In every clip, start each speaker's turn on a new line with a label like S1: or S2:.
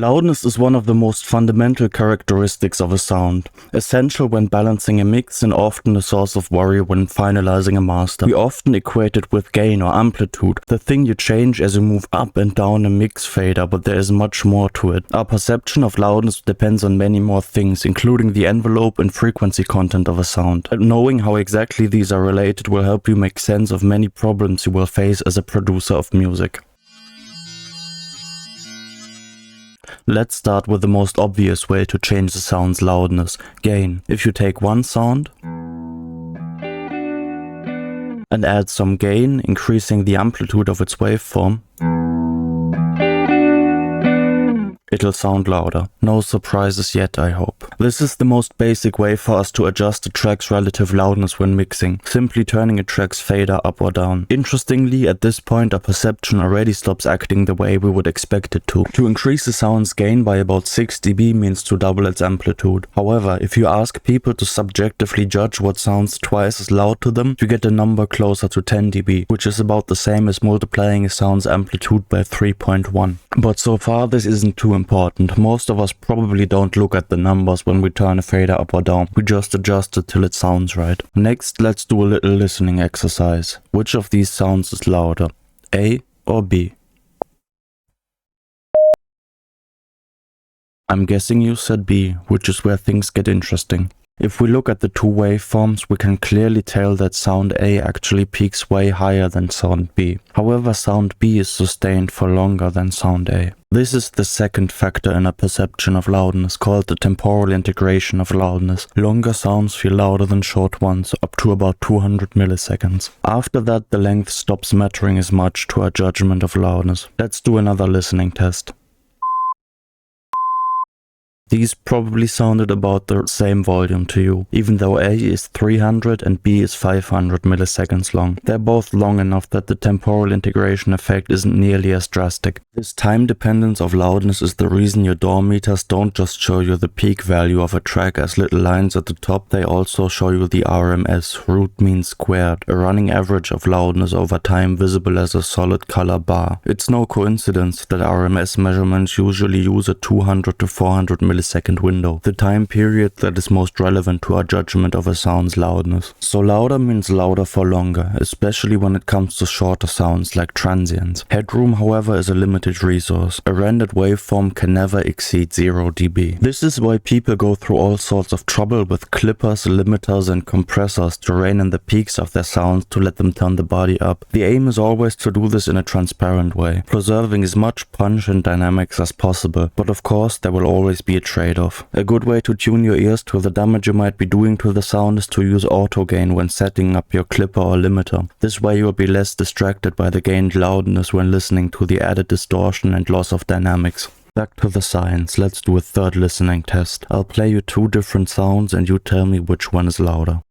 S1: Loudness is one of the most fundamental characteristics of a sound, essential when balancing a mix and often a source of worry when finalizing a master. We often equate it with gain or amplitude, the thing you change as you move up and down a mix fader, but there is much more to it. Our perception of loudness depends on many more things, including the envelope and frequency content of a sound. And knowing how exactly these are related will help you make sense of many problems you will face as a producer of music. Let's start with the most obvious way to change the sound's loudness, gain. If you take one sound and add some gain, increasing the amplitude of its waveform, it'll sound louder. No surprises yet, I hope. This is the most basic way for us to adjust a track's relative loudness when mixing, simply turning a track's fader up or down. Interestingly, at this point our perception already stops acting the way we would expect it to. To increase the sound's gain by about 6 dB means to double its amplitude. However, if you ask people to subjectively judge what sounds twice as loud to them, you get a number closer to 10 dB, which is about the same as multiplying a sound's amplitude by 3.1. But so far this isn't too important. Most of us probably don't look at the numbers when we turn a fader up or down. We just adjust it till it sounds right. Next, let's do a little listening exercise. Which of these sounds is louder? A or B? I'm guessing you said B, which is where things get interesting. If we look at the two waveforms, we can clearly tell that sound A actually peaks way higher than sound B. However, sound B is sustained for longer than sound A. This is the second factor in a perception of loudness, called the temporal integration of loudness. Longer sounds feel louder than short ones, up to about 200 milliseconds. After that, the length stops mattering as much to our judgment of loudness. Let's do another listening test. These probably sounded about the same volume to you, even though A is 300 and B is 500 milliseconds long. They're both long enough that the temporal integration effect isn't nearly as drastic. This time dependence of loudness is the reason your DAW meters don't just show you the peak value of a track as little lines at the top, they also show you the RMS, root mean squared, a running average of loudness over time visible as a solid color bar. It's no coincidence that RMS measurements usually use a 200 to 400 millisecond window, the time period that is most relevant to our judgment of a sound's loudness. So louder means louder for longer, especially when it comes to shorter sounds like transients. Headroom, however, is a limited resource. A rendered waveform can never exceed 0 dB. This is why people go through all sorts of trouble with clippers, limiters and compressors to rein in the peaks of their sounds to let them turn the body up. The aim is always to do this in a transparent way, preserving as much punch and dynamics as possible, but of course there will always be a trade-off. A good way to tune your ears to the damage you might be doing to the sound is to use auto gain when setting up your clipper or limiter. This way you will be less distracted by the gained loudness when listening to the added distortion and loss of dynamics. Back to the science, let's do a third listening test. I'll play you two different sounds and you tell me which one is louder.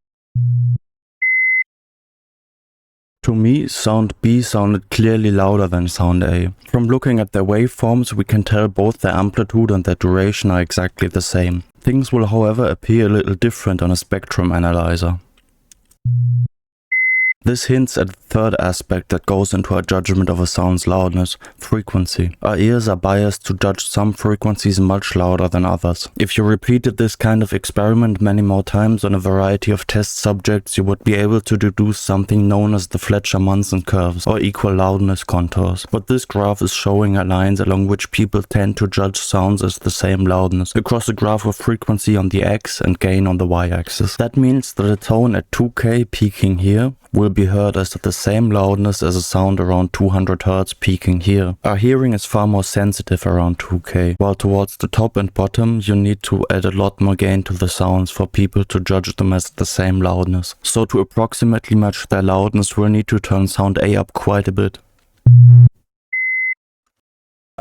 S1: To me, sound B sounded clearly louder than sound A. From looking at their waveforms, we can tell both their amplitude and their duration are exactly the same. Things will however appear a little different on a spectrum analyzer. This hints at the third aspect that goes into our judgment of a sound's loudness, frequency. Our ears are biased to judge some frequencies much louder than others. If you repeated this kind of experiment many more times on a variety of test subjects, you would be able to deduce something known as the Fletcher-Munson curves, or equal loudness contours. But this graph is showing lines along which people tend to judge sounds as the same loudness, across a graph of frequency on the X and gain on the Y-axis. That means that a tone at 2K peaking here will be heard as the same loudness as a sound around 200 Hz peaking here. Our hearing is far more sensitive around 2K, while towards the top and bottom you need to add a lot more gain to the sounds for people to judge them as the same loudness. So to approximately match their loudness we'll need to turn sound A up quite a bit.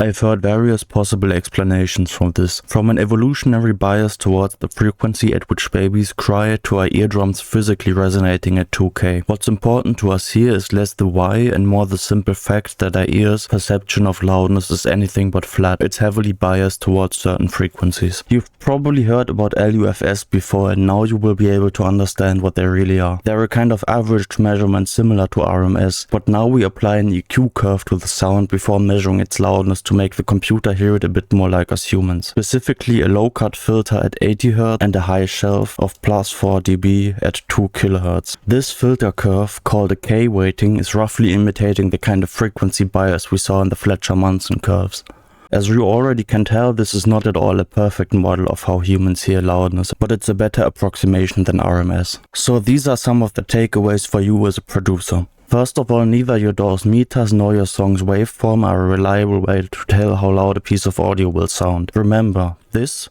S1: I've heard various possible explanations from this, from an evolutionary bias towards the frequency at which babies cry to our eardrums physically resonating at 2K. What's important to us here is less the why and more the simple fact that our ears' perception of loudness is anything but flat. It's heavily biased towards certain frequencies. You've probably heard about LUFS before and now you will be able to understand what they really are. They're a kind of averaged measurement similar to RMS, but now we apply an EQ curve to the sound before measuring its loudness to make the computer hear it a bit more like us humans. Specifically a low cut filter at 80 Hz and a high shelf of plus 4 dB at 2 kHz. This filter curve, called a K weighting, is roughly imitating the kind of frequency bias we saw in the Fletcher-Munson curves. As you already can tell, this is not at all a perfect model of how humans hear loudness, but it's a better approximation than RMS. So these are some of the takeaways for you as a producer. First of all, neither your DAW's meters nor your song's waveform are a reliable way to tell how loud a piece of audio will sound. Remember, this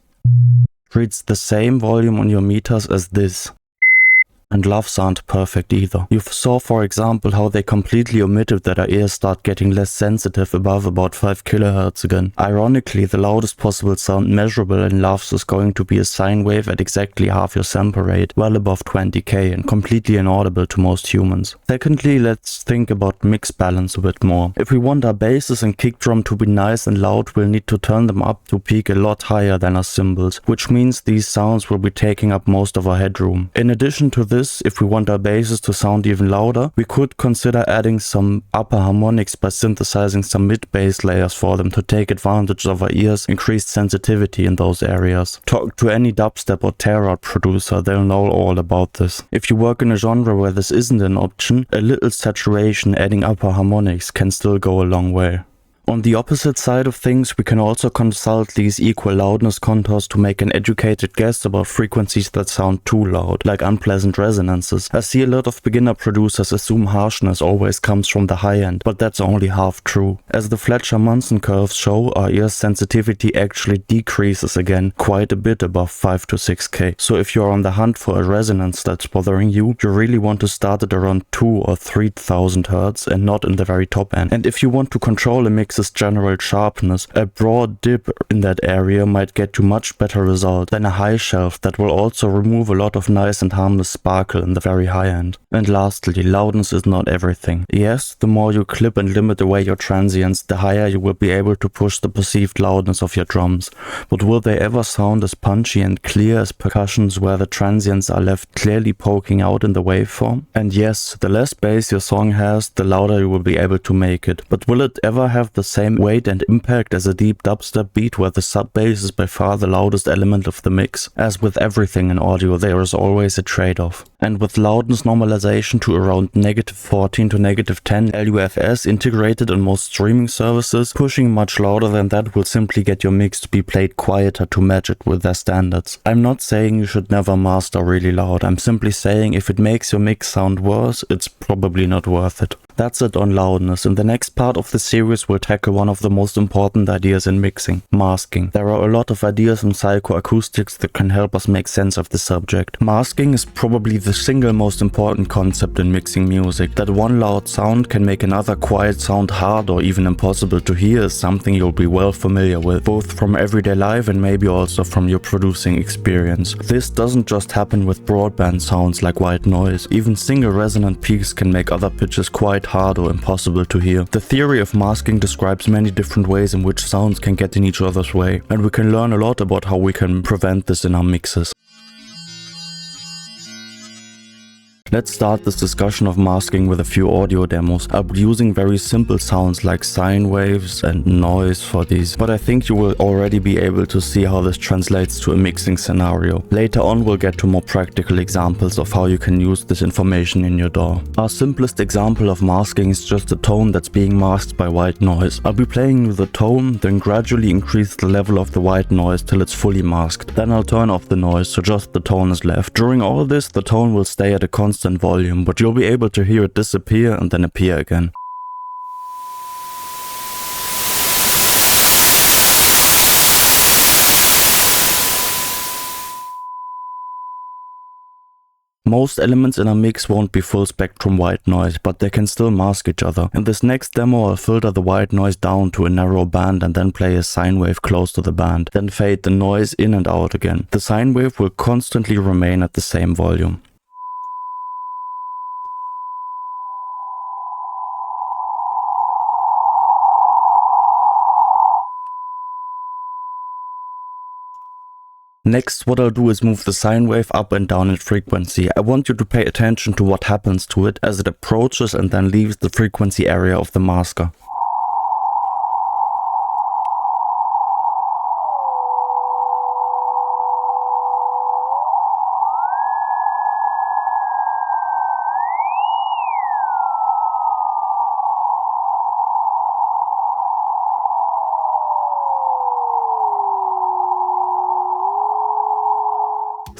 S1: reads the same volume on your meters as this. And loves aren't perfect either. You saw, for example, how they completely omitted that our ears start getting less sensitive above about 5 kHz again. Ironically, the loudest possible sound measurable in loves is going to be a sine wave at exactly half your sample rate, well above 20k and completely inaudible to most humans. Secondly, let's think about mix balance a bit more. If we want our basses and kick drum to be nice and loud, we'll need to turn them up to peak a lot higher than our cymbals, which means these sounds will be taking up most of our headroom. In addition to this, if we want our basses to sound even louder, we could consider adding some upper harmonics by synthesizing some mid-bass layers for them to take advantage of our ears' increased sensitivity in those areas. Talk to any dubstep or tear-out producer, they'll know all about this. If you work in a genre where this isn't an option, a little saturation adding upper harmonics can still go a long way. On the opposite side of things, we can also consult these equal loudness contours to make an educated guess about frequencies that sound too loud, like unpleasant resonances. I see a lot of beginner producers assume harshness always comes from the high end, but that's only half true. As the Fletcher-Munson curves show, our ear sensitivity actually decreases again quite a bit above 5 to 6k. So if you're on the hunt for a resonance that's bothering you, you really want to start at around 2 or 3000 Hz and not in the very top end. And if you want to control a mix general sharpness, a broad dip in that area might get you much better result than a high shelf that will also remove a lot of nice and harmless sparkle in the very high end. And lastly, loudness is not everything. Yes, the more you clip and limit away your transients, the higher you will be able to push the perceived loudness of your drums. But will they ever sound as punchy and clear as percussions where the transients are left clearly poking out in the waveform? And yes, the less bass your song has, the louder you will be able to make it. But will it ever have the same weight and impact as a deep dubstep beat where the sub-bass is by far the loudest element of the mix? As with everything in audio, there is always a trade-off. And with loudness normalization to around -14 to -10 LUFS integrated in most streaming services, pushing much louder than that will simply get your mix to be played quieter to match it with their standards. I'm not saying you should never master really loud, I'm simply saying if it makes your mix sound worse, it's probably not worth it. That's it on loudness. In the next part of the series we'll tackle one of the most important ideas in mixing, masking. There are a lot of ideas in psychoacoustics that can help us make sense of the subject. Masking is probably the single most important concept in mixing music. That one loud sound can make another quiet sound hard or even impossible to hear is something you'll be well familiar with, both from everyday life and maybe also from your producing experience. This doesn't just happen with broadband sounds like white noise. Even single resonant peaks can make other pitches quite hard or impossible to hear. The theory of masking describes many different ways in which sounds can get in each other's way, and we can learn a lot about how we can prevent this in our mixes. Let's start this discussion of masking with a few audio demos. I'll be using very simple sounds like sine waves and noise for these, but I think you will already be able to see how this translates to a mixing scenario. Later on we'll get to more practical examples of how you can use this information in your DAW. Our simplest example of masking is just a tone that's being masked by white noise. I'll be playing with the tone, then gradually increase the level of the white noise till it's fully masked. Then I'll turn off the noise so just the tone is left. During all this, the tone will stay at a constant volume, but you'll be able to hear it disappear and then appear again. Most elements in a mix won't be full spectrum white noise, but they can still mask each other. In this next demo I'll filter the white noise down to a narrow band and then play a sine wave close to the band, then fade the noise in and out again. The sine wave will constantly remain at the same volume. Next, what I'll do is move the sine wave up and down in frequency. I want you to pay attention to what happens to it as it approaches and then leaves the frequency area of the masker.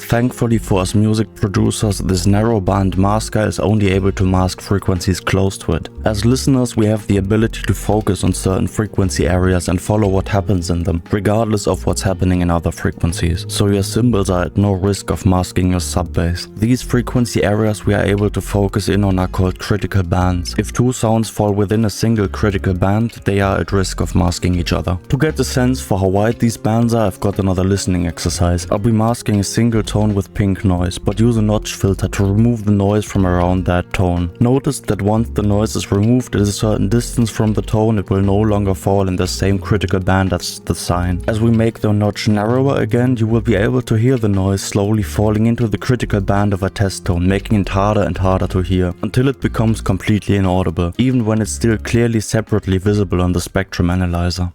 S1: Thankfully for us music producers, this narrow band masker is only able to mask frequencies close to it. As listeners, we have the ability to focus on certain frequency areas and follow what happens in them, regardless of what's happening in other frequencies, so your cymbals are at no risk of masking your sub-bass. These frequency areas we are able to focus in on are called critical bands. If two sounds fall within a single critical band, they are at risk of masking each other. To get a sense for how wide these bands are, I've got another listening exercise. I'll be masking a single tone with pink noise, but use a notch filter to remove the noise from around that tone. Notice that once the noise is removed at a certain distance from the tone, it will no longer fall in the same critical band as the sine. As we make the notch narrower again, you will be able to hear the noise slowly falling into the critical band of a test tone, making it harder and harder to hear, until it becomes completely inaudible, even when it's still clearly separately visible on the spectrum analyzer.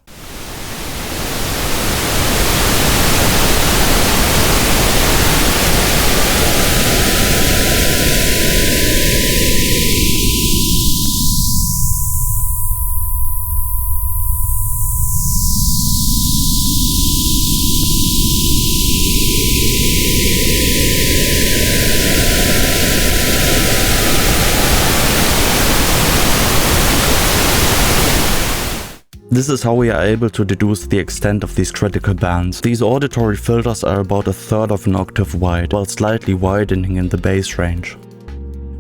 S1: This is how we are able to deduce the extent of these critical bands. These auditory filters are about 1/3 of an octave wide, while slightly widening in the bass range.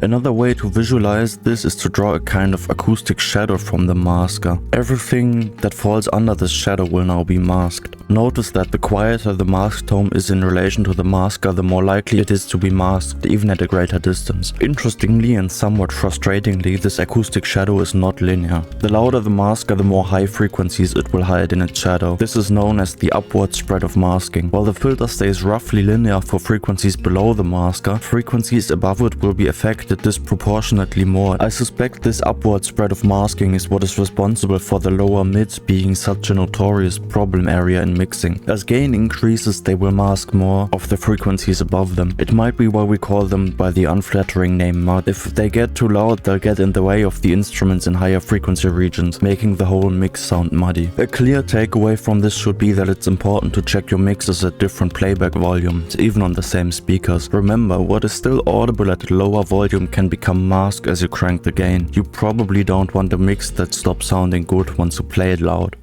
S1: Another way to visualize this is to draw a kind of acoustic shadow from the masker. Everything that falls under this shadow will now be masked. Notice that the quieter the mask tone is in relation to the masker, the more likely it is to be masked, even at a greater distance. Interestingly and somewhat frustratingly, this acoustic shadow is not linear. The louder the masker, the more high frequencies it will hide in its shadow. This is known as the upward spread of masking. While the filter stays roughly linear for frequencies below the masker, frequencies above it will be affected disproportionately more. I suspect this upward spread of masking is what is responsible for the lower mids being such a notorious problem area in mixing. As gain increases, they will mask more of the frequencies above them. It might be why we call them by the unflattering name mud. If they get too loud, they'll get in the way of the instruments in higher frequency regions, making the whole mix sound muddy. A clear takeaway from this should be that it's important to check your mixes at different playback volumes, even on the same speakers. Remember, what is still audible at a lower volume can become masked as you crank the gain. You probably don't want a mix that stops sounding good once you play it loud.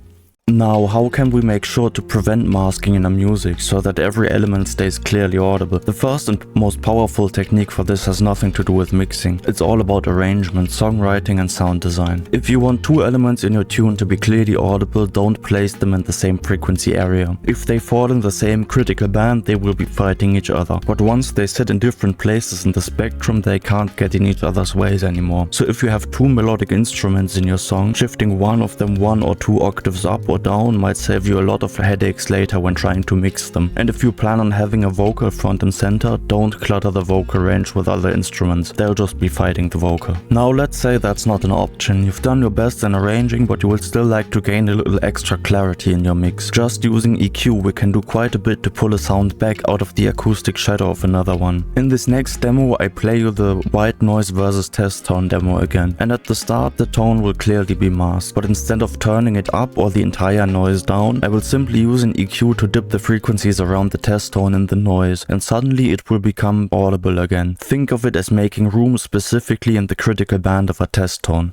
S1: Now, how can we make sure to prevent masking in our music so that every element stays clearly audible? The first and most powerful technique for this has nothing to do with mixing. It's all about arrangement, songwriting and sound design. If you want two elements in your tune to be clearly audible, don't place them in the same frequency area. If they fall in the same critical band, they will be fighting each other. But once they sit in different places in the spectrum, they can't get in each other's ways anymore. So if you have two melodic instruments in your song, shifting one of them 1 or 2 octaves up or down might save you a lot of headaches later when trying to mix them. And if you plan on having a vocal front and center, don't clutter the vocal range with other instruments. They'll just be fighting the vocal. Now let's say that's not an option. You've done your best in arranging, but you will still like to gain a little extra clarity in your mix. Just using EQ, we can do quite a bit to pull a sound back out of the acoustic shadow of another one. In this next demo, I play you the white noise versus test tone demo again. And at the start, the tone will clearly be masked, but instead of turning it up or the entire noise down, I will simply use an EQ to dip the frequencies around the test tone in the noise, and suddenly it will become audible again. Think of it as making room specifically in the critical band of a test tone.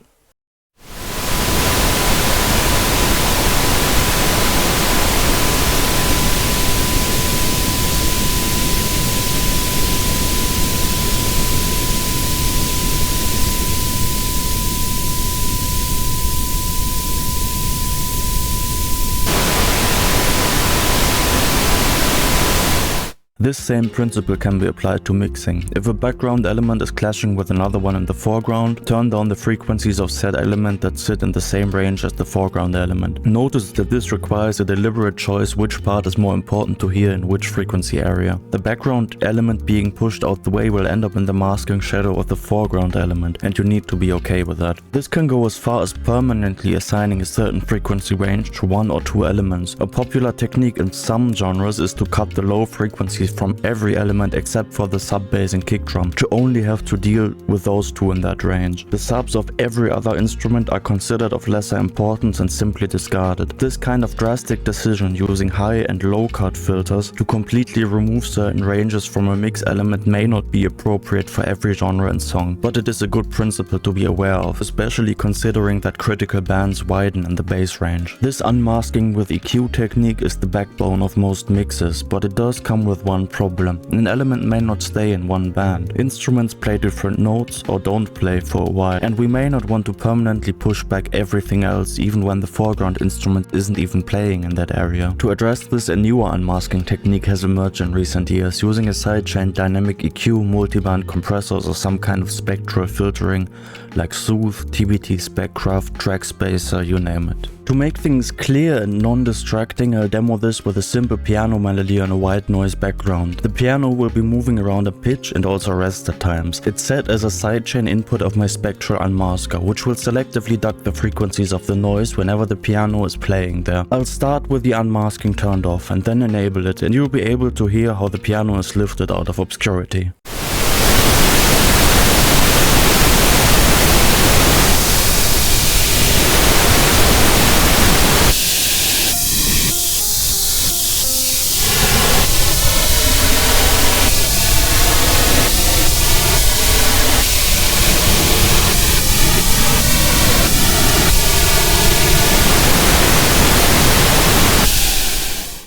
S1: This same principle can be applied to mixing. If a background element is clashing with another one in the foreground, turn down the frequencies of said element that sit in the same range as the foreground element. Notice that this requires a deliberate choice which part is more important to hear in which frequency area. The background element being pushed out the way will end up in the masking shadow of the foreground element, and you need to be okay with that. This can go as far as permanently assigning a certain frequency range to 1 or 2 elements. A popular technique in some genres is to cut the low frequencies frequencies from every element except for the sub bass and kick drum to only have to deal with those two in that range. The subs of every other instrument are considered of lesser importance and simply discarded. This kind of drastic decision using high and low cut filters to completely remove certain ranges from a mix element may not be appropriate for every genre and song, but it is a good principle to be aware of, especially considering that critical bands widen in the bass range. This unmasking with EQ technique is the backbone of most mixes, but it does come with one problem. An element may not stay in one band. Instruments play different notes or don't play for a while, and we may not want to permanently push back everything else even when the foreground instrument isn't even playing in that area. To address this, a newer unmasking technique has emerged in recent years, using a sidechain dynamic EQ, multiband compressors or some kind of spectral filtering like Soothe, TBT Speccraft, Track Spacer, you name it. To make things clear and non-distracting, I'll demo this with a simple piano melody on a white noise background. The piano will be moving around a pitch and also rest at times. It's set as a sidechain input of my spectral unmasker, which will selectively duck the frequencies of the noise whenever the piano is playing there. I'll start with the unmasking turned off and then enable it, and you'll be able to hear how the piano is lifted out of obscurity.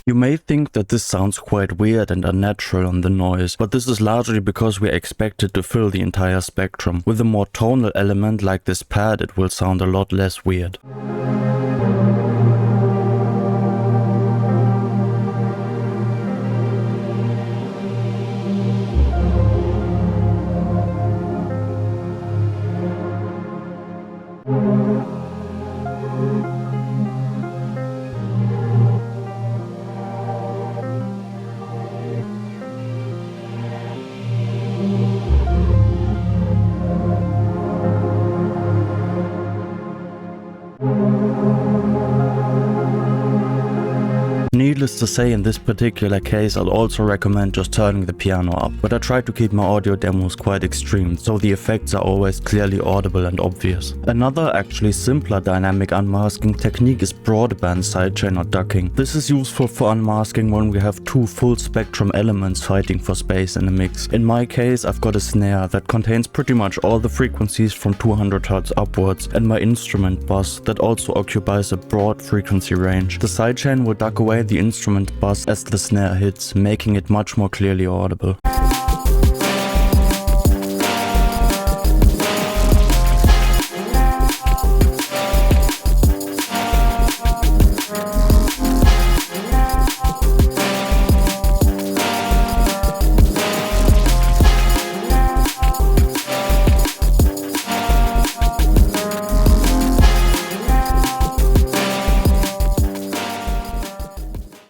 S1: You may think that this sounds quite weird and unnatural on the noise, but this is largely because we're expected to fill the entire spectrum. With a more tonal element like this pad, it will sound a lot less weird. Needless to say, in this particular case, I'd also recommend just turning the piano up, but I try to keep my audio demos quite extreme, so the effects are always clearly audible and obvious. Another, actually simpler dynamic unmasking technique is broadband sidechain or ducking. This is useful for unmasking when we have two full spectrum elements fighting for space in a mix. In my case, I've got a snare that contains pretty much all the frequencies from 200 Hz upwards, and my instrument bus that also occupies a broad frequency range. The sidechain will duck away the instrument bus as the snare hits, making it much more clearly audible.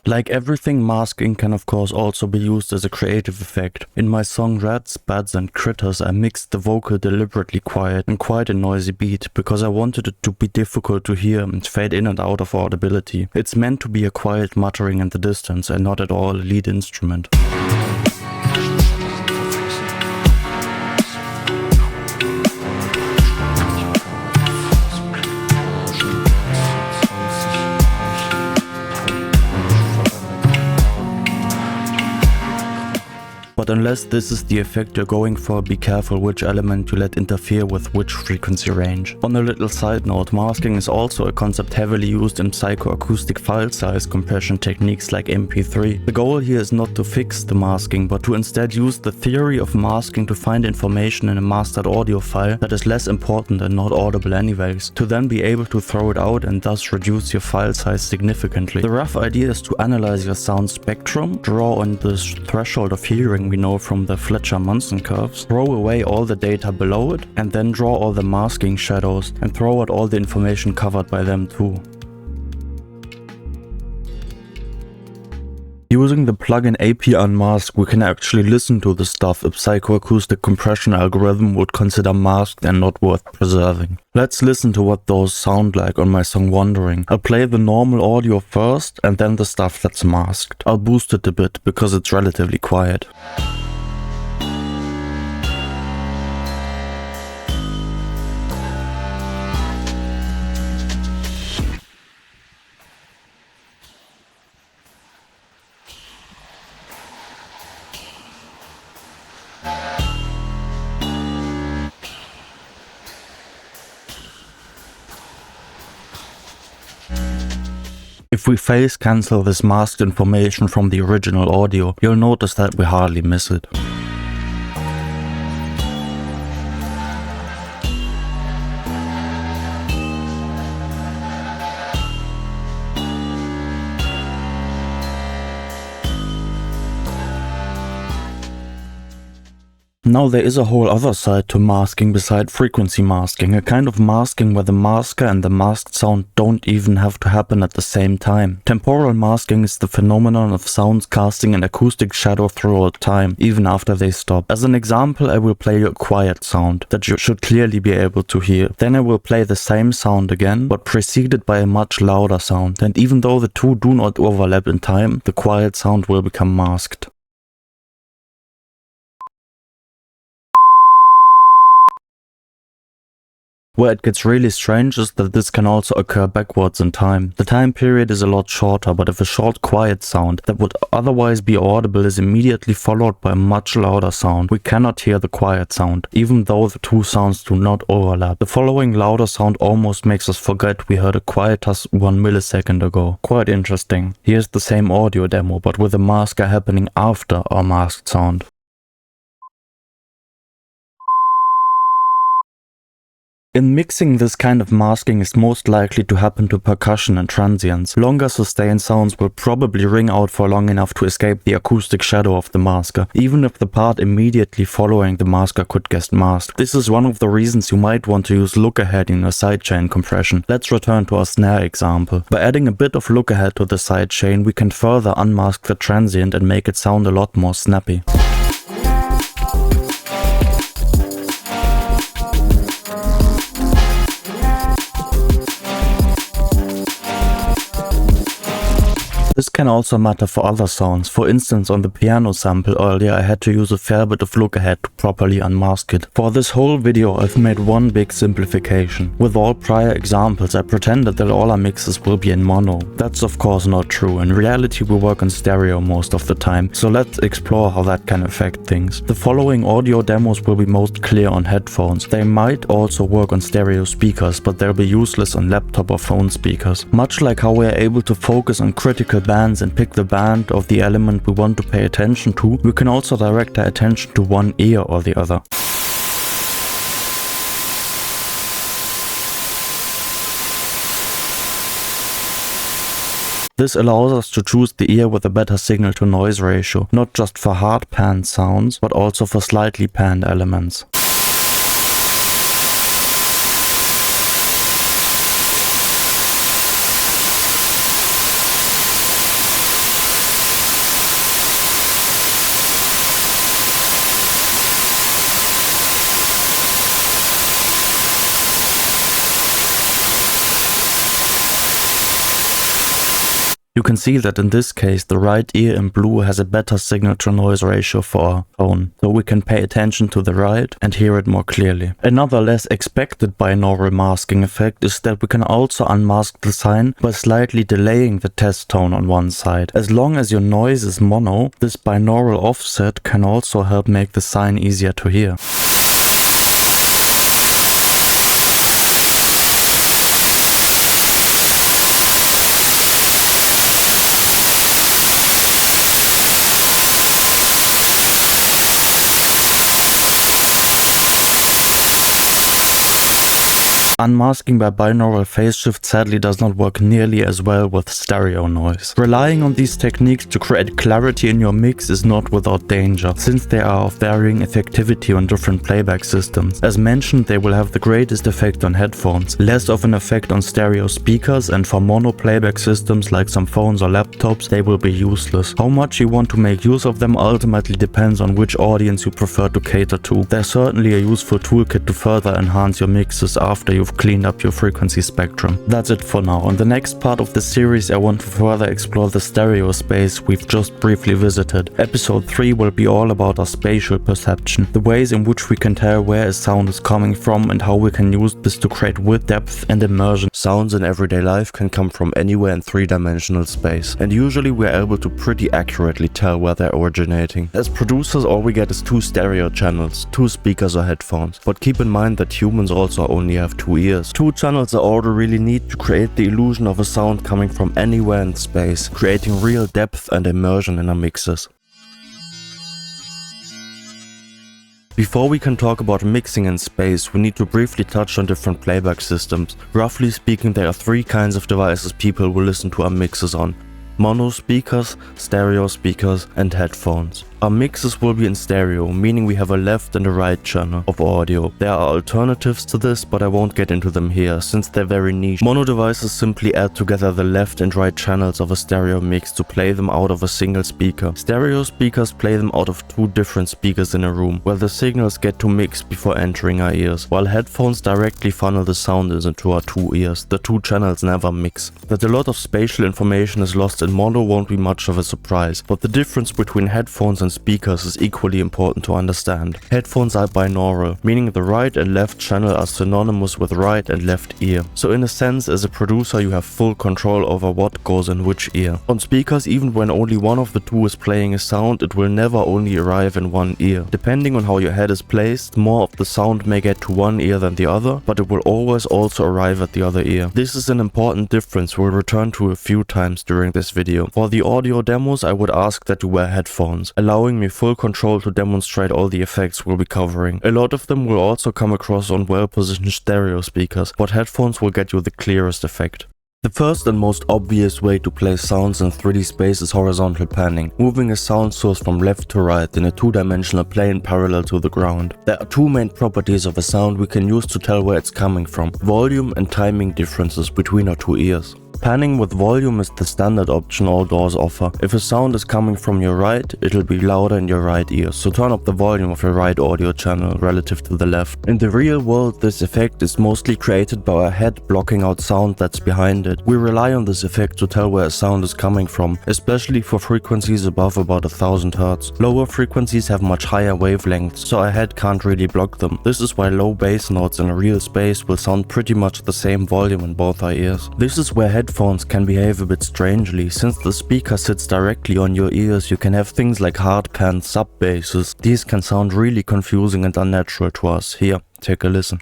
S1: Like everything, masking can of course also be used as a creative effect. In my song Rats, Bads and Critters, I mixed the vocal deliberately quiet and quite a noisy beat because I wanted it to be difficult to hear and fade in and out of audibility. It's meant to be a quiet muttering in the distance and not at all a lead instrument. But unless this is the effect you're going for, be careful which element you let interfere with which frequency range. On a little side note, masking is also a concept heavily used in psychoacoustic file size compression techniques like MP3. The goal here is not to fix the masking, but to instead use the theory of masking to find information in a mastered audio file that is less important and not audible anyways, to then be able to throw it out and thus reduce your file size significantly. The rough idea is to analyze your sound spectrum, draw on the threshold of hearing we know from the Fletcher-Munson curves, throw away all the data below it, and then draw all the masking shadows and throw out all the information covered by them too. Using the plugin AP Unmask, we can actually listen to the stuff a psychoacoustic compression algorithm would consider masked and not worth preserving. Let's listen to what those sound like on my song Wandering. I'll play the normal audio first and then the stuff that's masked. I'll boost it a bit because it's relatively quiet. If we phase cancel this masked information from the original audio, you'll notice that we hardly miss it. Now there is a whole other side to masking beside frequency masking, a kind of masking where the masker and the masked sound don't even have to happen at the same time. Temporal masking is the phenomenon of sounds casting an acoustic shadow throughout time, even after they stop. As an example, I will play a quiet sound that you should clearly be able to hear. Then I will play the same sound again, but preceded by a much louder sound, and even though the two do not overlap in time, the quiet sound will become masked. Where it gets really strange is that this can also occur backwards in time. The time period is a lot shorter, but if a short quiet sound that would otherwise be audible is immediately followed by a much louder sound, we cannot hear the quiet sound, even though the two sounds do not overlap. The following louder sound almost makes us forget we heard a quietus 1 millisecond ago. Quite interesting. Here's the same audio demo, but with a masker happening after our masked sound. In mixing, this kind of masking is most likely to happen to percussion and transients. Longer sustained sounds will probably ring out for long enough to escape the acoustic shadow of the masker, even if the part immediately following the masker could get masked. This is one of the reasons you might want to use look-ahead in your sidechain compression. Let's return to our snare example. By adding a bit of look-ahead to the sidechain, we can further unmask the transient and make it sound a lot more snappy. This can also matter for other sounds. For instance, on the piano sample earlier I had to use a fair bit of look ahead to properly unmask it. For this whole video I've made one big simplification. With all prior examples I pretended that all our mixes will be in mono. That's of course not true. In reality we work in stereo most of the time, so let's explore how that can affect things. The following audio demos will be most clear on headphones. They might also work on stereo speakers, but they'll be useless on laptop or phone speakers. Much like how we are able to focus on critical bands and pick the band of the element we want to pay attention to, we can also direct our attention to one ear or the other. This allows us to choose the ear with a better signal to noise ratio, not just for hard panned sounds, but also for slightly panned elements. You can see that in this case the right ear in blue has a better signal to noise ratio for our tone, so we can pay attention to the right and hear it more clearly. Another less expected binaural masking effect is that we can also unmask the sign by slightly delaying the test tone on one side. As long as your noise is mono, this binaural offset can also help make the sign easier to hear. Unmasking by binaural phase shift sadly does not work nearly as well with stereo noise. Relying on these techniques to create clarity in your mix is not without danger, since they are of varying effectivity on different playback systems. As mentioned, they will have the greatest effect on headphones, less of an effect on stereo speakers, and for mono playback systems like some phones or laptops, they will be useless. How much you want to make use of them ultimately depends on which audience you prefer to cater to. They're certainly a useful toolkit to further enhance your mixes after you've cleaned up your frequency spectrum. That's it for now. On the next part of the series I want to further explore the stereo space we've just briefly visited. Episode 3 will be all about our spatial perception, the ways in which we can tell where a sound is coming from and how we can use this to create width, depth and immersion. Sounds in everyday life can come from anywhere in three-dimensional space, and usually we're able to pretty accurately tell where they're originating. As producers, all we get is 2 stereo channels, 2 speakers or headphones, but keep in mind that humans also only have 2 ears. 2 channels are all we really need to create the illusion of a sound coming from anywhere in space, creating real depth and immersion in our mixes. Before we can talk about mixing in space, we need to briefly touch on different playback systems. Roughly speaking, there are 3 kinds of devices people will listen to our mixes on: mono speakers, stereo speakers and headphones. Our mixes will be in stereo, meaning we have a left and a right channel of audio. There are alternatives to this, but I won't get into them here, since they're very niche. Mono devices simply add together the left and right channels of a stereo mix to play them out of a single speaker. Stereo speakers play them out of 2 different speakers in a room, where the signals get to mix before entering our ears, while headphones directly funnel the sound into our 2 ears. The 2 channels never mix. That a lot of spatial information is lost in mono won't be much of a surprise, but the difference between headphones and speakers is equally important to understand. Headphones are binaural, meaning the right and left channel are synonymous with right and left ear. So in a sense, as a producer, you have full control over what goes in which ear. On speakers, even when only one of the 2 is playing a sound, it will never only arrive in one ear. Depending on how your head is placed, more of the sound may get to one ear than the other, but it will always also arrive at the other ear. This is an important difference we'll return to a few times during this video. For the audio demos, I would ask that you wear headphones, allowing me full control to demonstrate all the effects we'll be covering. A lot of them will also come across on well-positioned stereo speakers, but headphones will get you the clearest effect. The first and most obvious way to play sounds in 3D space is horizontal panning, moving a sound source from left to right in a 2-dimensional plane parallel to the ground. There are 2 main properties of a sound we can use to tell where it's coming from: volume and timing differences between our 2 ears. Panning with volume is the standard option all DAWs offer. If a sound is coming from your right, it'll be louder in your right ear, so turn up the volume of your right audio channel relative to the left. In the real world, this effect is mostly created by our head blocking out sound that's behind it. We rely on this effect to tell where a sound is coming from, especially for frequencies above about 1000 Hz. Lower frequencies have much higher wavelengths, so our head can't really block them. This is why low bass notes in a real space will sound pretty much the same volume in both our ears. This is where headphones can behave a bit strangely. Since the speaker sits directly on your ears, you can have things like hard panned sub basses. These can sound really confusing and unnatural to us. Here, take a listen.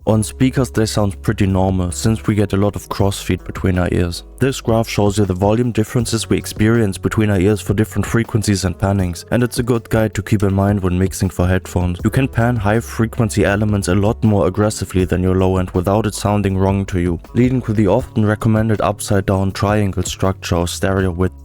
S1: On speakers they sound pretty normal, since we get a lot of crossfeed between our ears. This graph shows you the volume differences we experience between our ears for different frequencies and pannings, and it's a good guide to keep in mind when mixing for headphones. You can pan high frequency elements a lot more aggressively than your low end without it sounding wrong to you, leading to the often recommended upside down triangle structure or stereo width.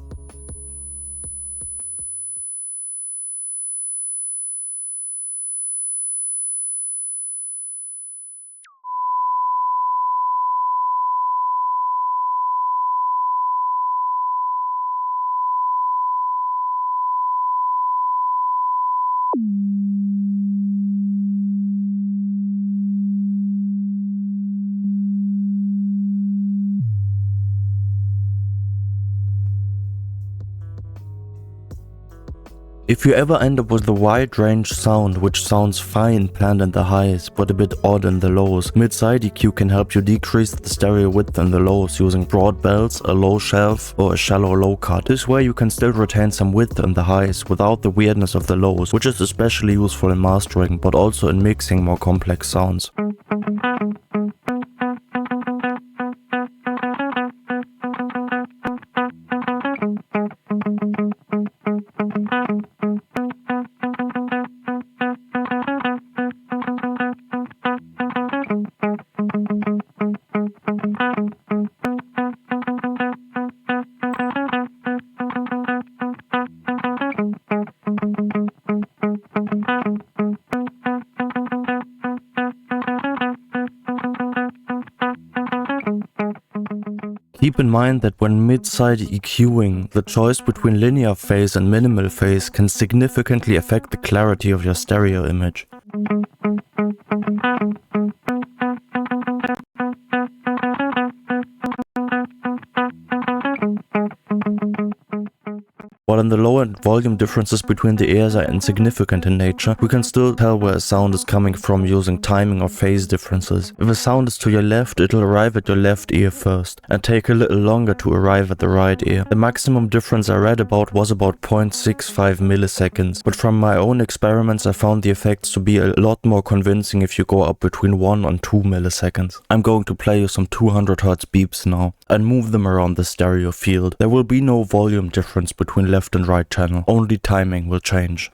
S1: If you ever end up with a wide range sound which sounds fine panned in the highs but a bit odd in the lows, mid-side EQ can help you decrease the stereo width in the lows using broad bells, a low shelf or a shallow low cut. This way you can still retain some width in the highs without the weirdness of the lows, which is especially useful in mastering but also in mixing more complex sounds. Keep in mind that when mid-side EQing, the choice between linear phase and minimal phase can significantly affect the clarity of your stereo image. While in the low end volume differences between the ears are insignificant in nature, we can still tell where a sound is coming from using timing or phase differences. If a sound is to your left, it'll arrive at your left ear first, and take a little longer to arrive at the right ear. The maximum difference I read about was about 0.65 milliseconds, but from my own experiments I found the effects to be a lot more convincing if you go up between 1 and 2 milliseconds. I'm going to play you some 200 Hz beeps now, and move them around the stereo field. There will be no volume difference between left and right channel, only timing will change.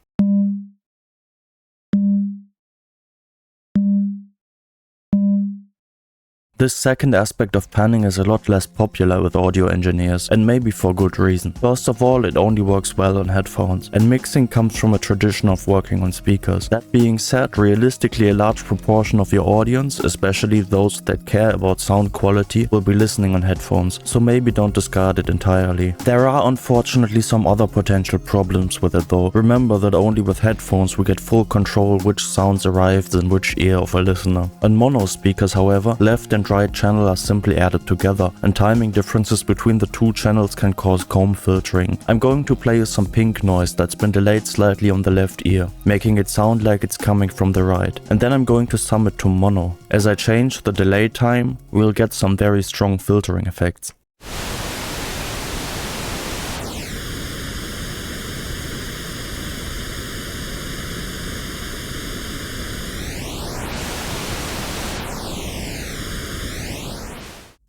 S1: This second aspect of panning is a lot less popular with audio engineers, and maybe for good reason. First of all, it only works well on headphones, and mixing comes from a tradition of working on speakers. That being said, realistically a large proportion of your audience, especially those that care about sound quality, will be listening on headphones, so maybe don't discard it entirely. There are unfortunately some other potential problems with it though. Remember that only with headphones we get full control which sounds arrives in which ear of a listener. On mono speakers, however, left and right channel are simply added together, and timing differences between the two channels can cause comb filtering. I'm going to play you some pink noise that's been delayed slightly on the left ear, making it sound like it's coming from the right, and then I'm going to sum it to mono. As I change the delay time, we'll get some very strong filtering effects.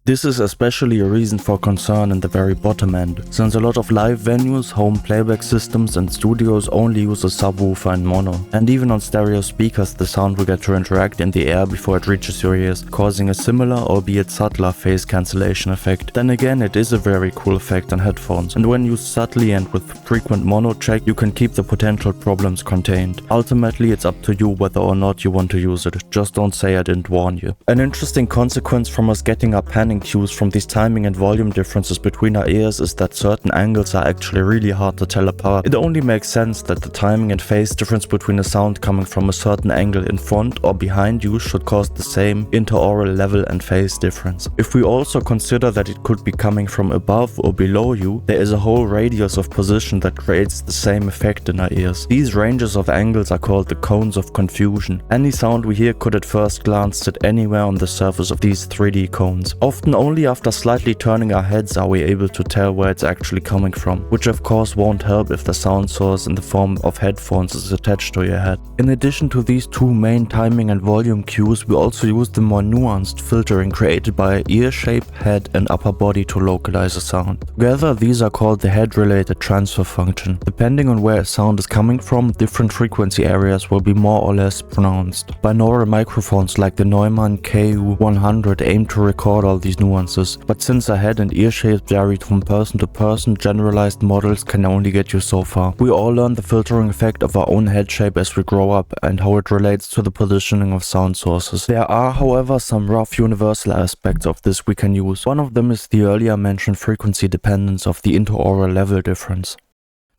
S1: This is especially a reason for concern in the very bottom end, since a lot of live venues, home playback systems and studios only use a subwoofer and mono. And even on stereo speakers the sound will get to interact in the air before it reaches your ears, causing a similar albeit subtler phase cancellation effect. Then again, it is a very cool effect on headphones, and when used subtly and with frequent mono check you can keep the potential problems contained. Ultimately it's up to you whether or not you want to use it, just don't say I didn't warn you. An interesting consequence from us getting our panning cues from these timing and volume differences between our ears is that certain angles are actually really hard to tell apart. It only makes sense that the timing and phase difference between a sound coming from a certain angle in front or behind you should cause the same interaural level and phase difference. If we also consider that it could be coming from above or below you, there is a whole radius of position that creates the same effect in our ears. These ranges of angles are called the cones of confusion. Any sound we hear could at first glance sit anywhere on the surface of these 3D cones. Often only after slightly turning our heads are we able to tell where it's actually coming from, which of course won't help if the sound source in the form of headphones is attached to your head. In addition to these two main timing and volume cues, we also use the more nuanced filtering created by ear shape, head and upper body to localize a sound. Together these are called the head-related transfer function. Depending on where a sound is coming from, different frequency areas will be more or less pronounced. Binaural microphones like the Neumann KU100 aim to record all these nuances, but since our head and ear shapes vary from person to person, generalized models can only get you so far. We all learn the filtering effect of our own head shape as we grow up and how it relates to the positioning of sound sources. There are, however, some rough universal aspects of this we can use. One of them is the earlier mentioned frequency dependence of the interaural level difference.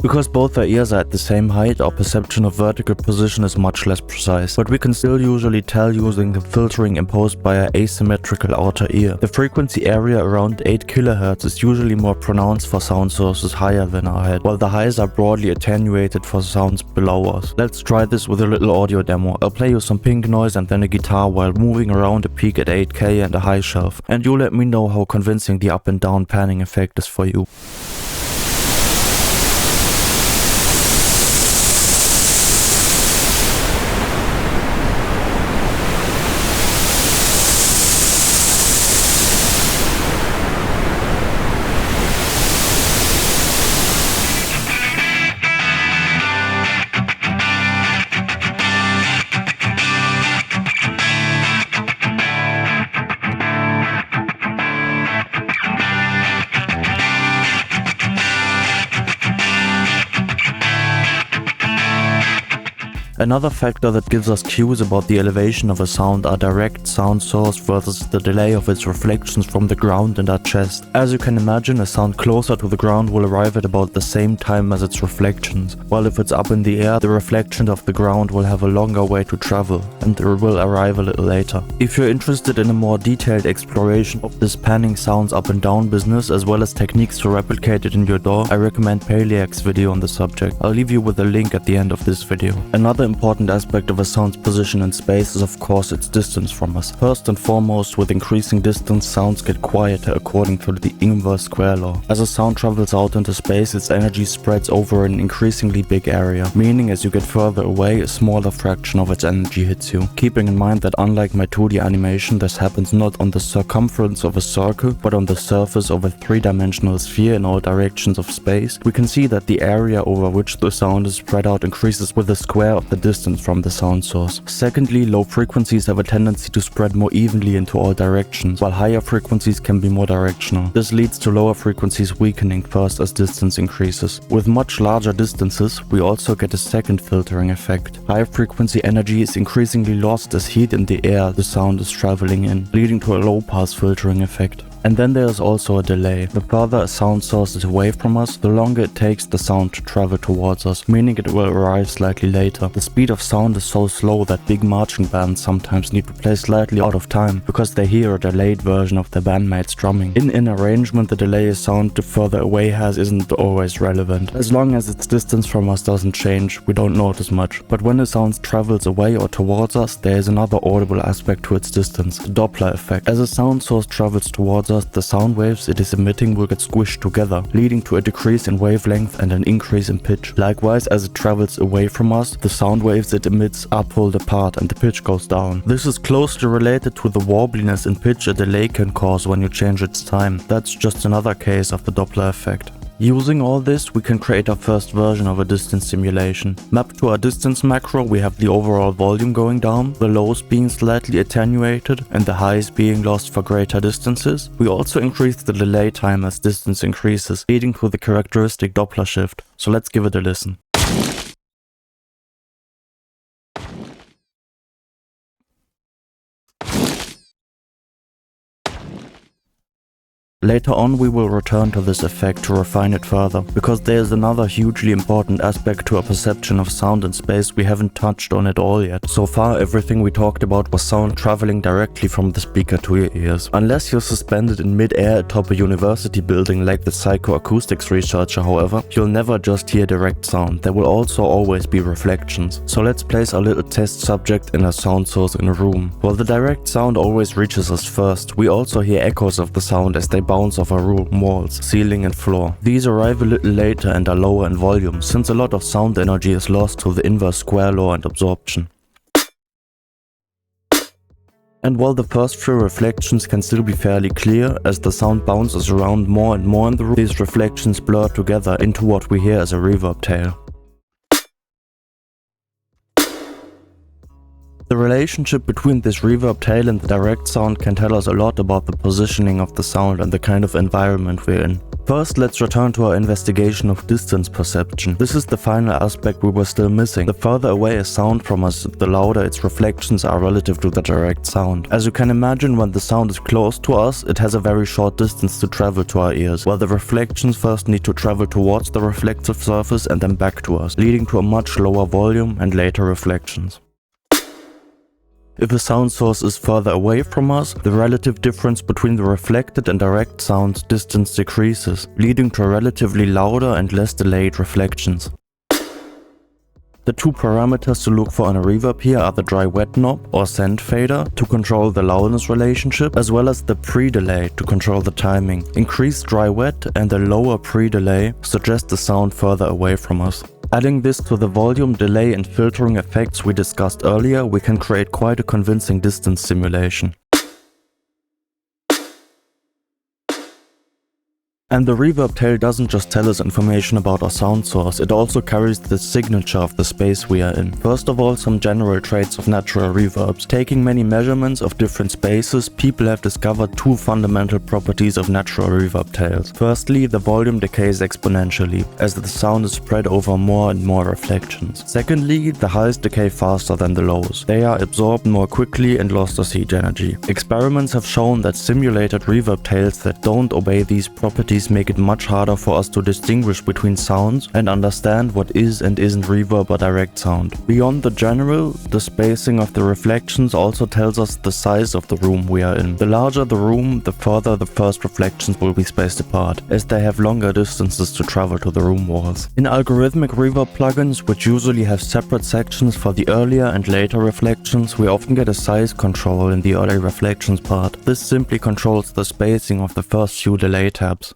S1: Because both our ears are at the same height, our perception of vertical position is much less precise, but we can still usually tell using the filtering imposed by our asymmetrical outer ear. The frequency area around 8 kHz is usually more pronounced for sound sources higher than our head, while the highs are broadly attenuated for sounds below us. Let's try this with a little audio demo. I'll play you some pink noise and then a guitar while moving around a peak at 8K and a high shelf, and you let me know how convincing the up and down panning effect is for you. Another factor that gives us cues about the elevation of a sound are direct sound source versus the delay of its reflections from the ground and our chest. As you can imagine, a sound closer to the ground will arrive at about the same time as its reflections, while if it's up in the air, the reflection of the ground will have a longer way to travel, and it will arrive a little later. If you're interested in a more detailed exploration of this panning sounds up and down business, as well as techniques to replicate it in your DAW, I recommend Paliak's video on the subject. I'll leave you with a link at the end of this video. Another important aspect of a sound's position in space is of course its distance from us. First and foremost, with increasing distance, sounds get quieter according to the inverse square law. As a sound travels out into space, its energy spreads over an increasingly big area, meaning as you get further away, a smaller fraction of its energy hits you. Keeping in mind that unlike my 2D animation, this happens not on the circumference of a circle, but on the surface of a three-dimensional sphere in all directions of space, we can see that the area over which the sound is spread out increases with the square of the distance from the sound source. Secondly, low frequencies have a tendency to spread more evenly into all directions, while higher frequencies can be more directional. This leads to lower frequencies weakening first as distance increases. With much larger distances, we also get a second filtering effect. High frequency energy is increasingly lost as heat in the air the sound is traveling in, leading to a low pass filtering effect. And then there is also a delay. The further a sound source is away from us, the longer it takes the sound to travel towards us, meaning it will arrive slightly later. The speed of sound is so slow that big marching bands sometimes need to play slightly out of time because they hear a delayed version of their bandmates drumming. In an arrangement, the delay a sound the further away has isn't always relevant. As long as its distance from us doesn't change, we don't notice much. But when a sound travels away or towards us, there is another audible aspect to its distance, the Doppler effect. As a sound source travels towards us, the sound waves it is emitting will get squished together, leading to a decrease in wavelength and an increase in pitch. Likewise, as it travels away from us, the sound waves it emits are pulled apart and the pitch goes down. This is closely related to the warbliness in pitch a delay can cause when you change its time. That's just another case of the Doppler effect. Using all this, we can create our first version of a distance simulation. Mapped to our distance macro, we have the overall volume going down, the lows being slightly attenuated and the highs being lost for greater distances. We also increase the delay time as distance increases, leading to the characteristic Doppler shift. So let's give it a listen. Later on we will return to this effect to refine it further, because there is another hugely important aspect to our perception of sound in space we haven't touched on at all yet. So far everything we talked about was sound traveling directly from the speaker to your ears. Unless you're suspended in mid-air atop a university building like the Psychoacoustics researcher, however, you'll never just hear direct sound, there will also always be reflections. So let's place our little test subject in a sound source in a room. While the direct sound always reaches us first, we also hear echoes of the sound as they bounce off our room walls, ceiling and floor. These arrive a little later and are lower in volume, since a lot of sound energy is lost to the inverse square law and absorption. And while the first few reflections can still be fairly clear, as the sound bounces around more and more in the room, these reflections blur together into what we hear as a reverb tail. The relationship between this reverb tail and the direct sound can tell us a lot about the positioning of the sound and the kind of environment we're in. First, let's return to our investigation of distance perception. This is the final aspect we were still missing. The further away a sound from us, the louder its reflections are relative to the direct sound. As you can imagine, when the sound is close to us, it has a very short distance to travel to our ears, while the reflections first need to travel towards the reflective surface and then back to us, leading to a much lower volume and later reflections. If a sound source is further away from us, the relative difference between the reflected and direct sound's distance decreases, leading to relatively louder and less delayed reflections. The two parameters to look for on a reverb here are the dry-wet knob or send fader to control the loudness relationship, as well as the pre-delay to control the timing. Increased dry-wet and a lower pre-delay suggest the sound further away from us. Adding this to the volume, delay and filtering effects we discussed earlier, we can create quite a convincing distance simulation. And the reverb tail doesn't just tell us information about our sound source, it also carries the signature of the space we are in. First of all, some general traits of natural reverbs. Taking many measurements of different spaces, people have discovered two fundamental properties of natural reverb tails. Firstly, the volume decays exponentially, as the sound is spread over more and more reflections. Secondly, the highs decay faster than the lows. They are absorbed more quickly and lost as heat energy. Experiments have shown that simulated reverb tails that don't obey these properties make it much harder for us to distinguish between sounds and understand what is and isn't reverb or direct sound. Beyond the general, the spacing of the reflections also tells us the size of the room we are in. The larger the room, the further the first reflections will be spaced apart, as they have longer distances to travel to the room walls. In algorithmic reverb plugins, which usually have separate sections for the earlier and later reflections, we often get a size control in the early reflections part. This simply controls the spacing of the first few delay tabs.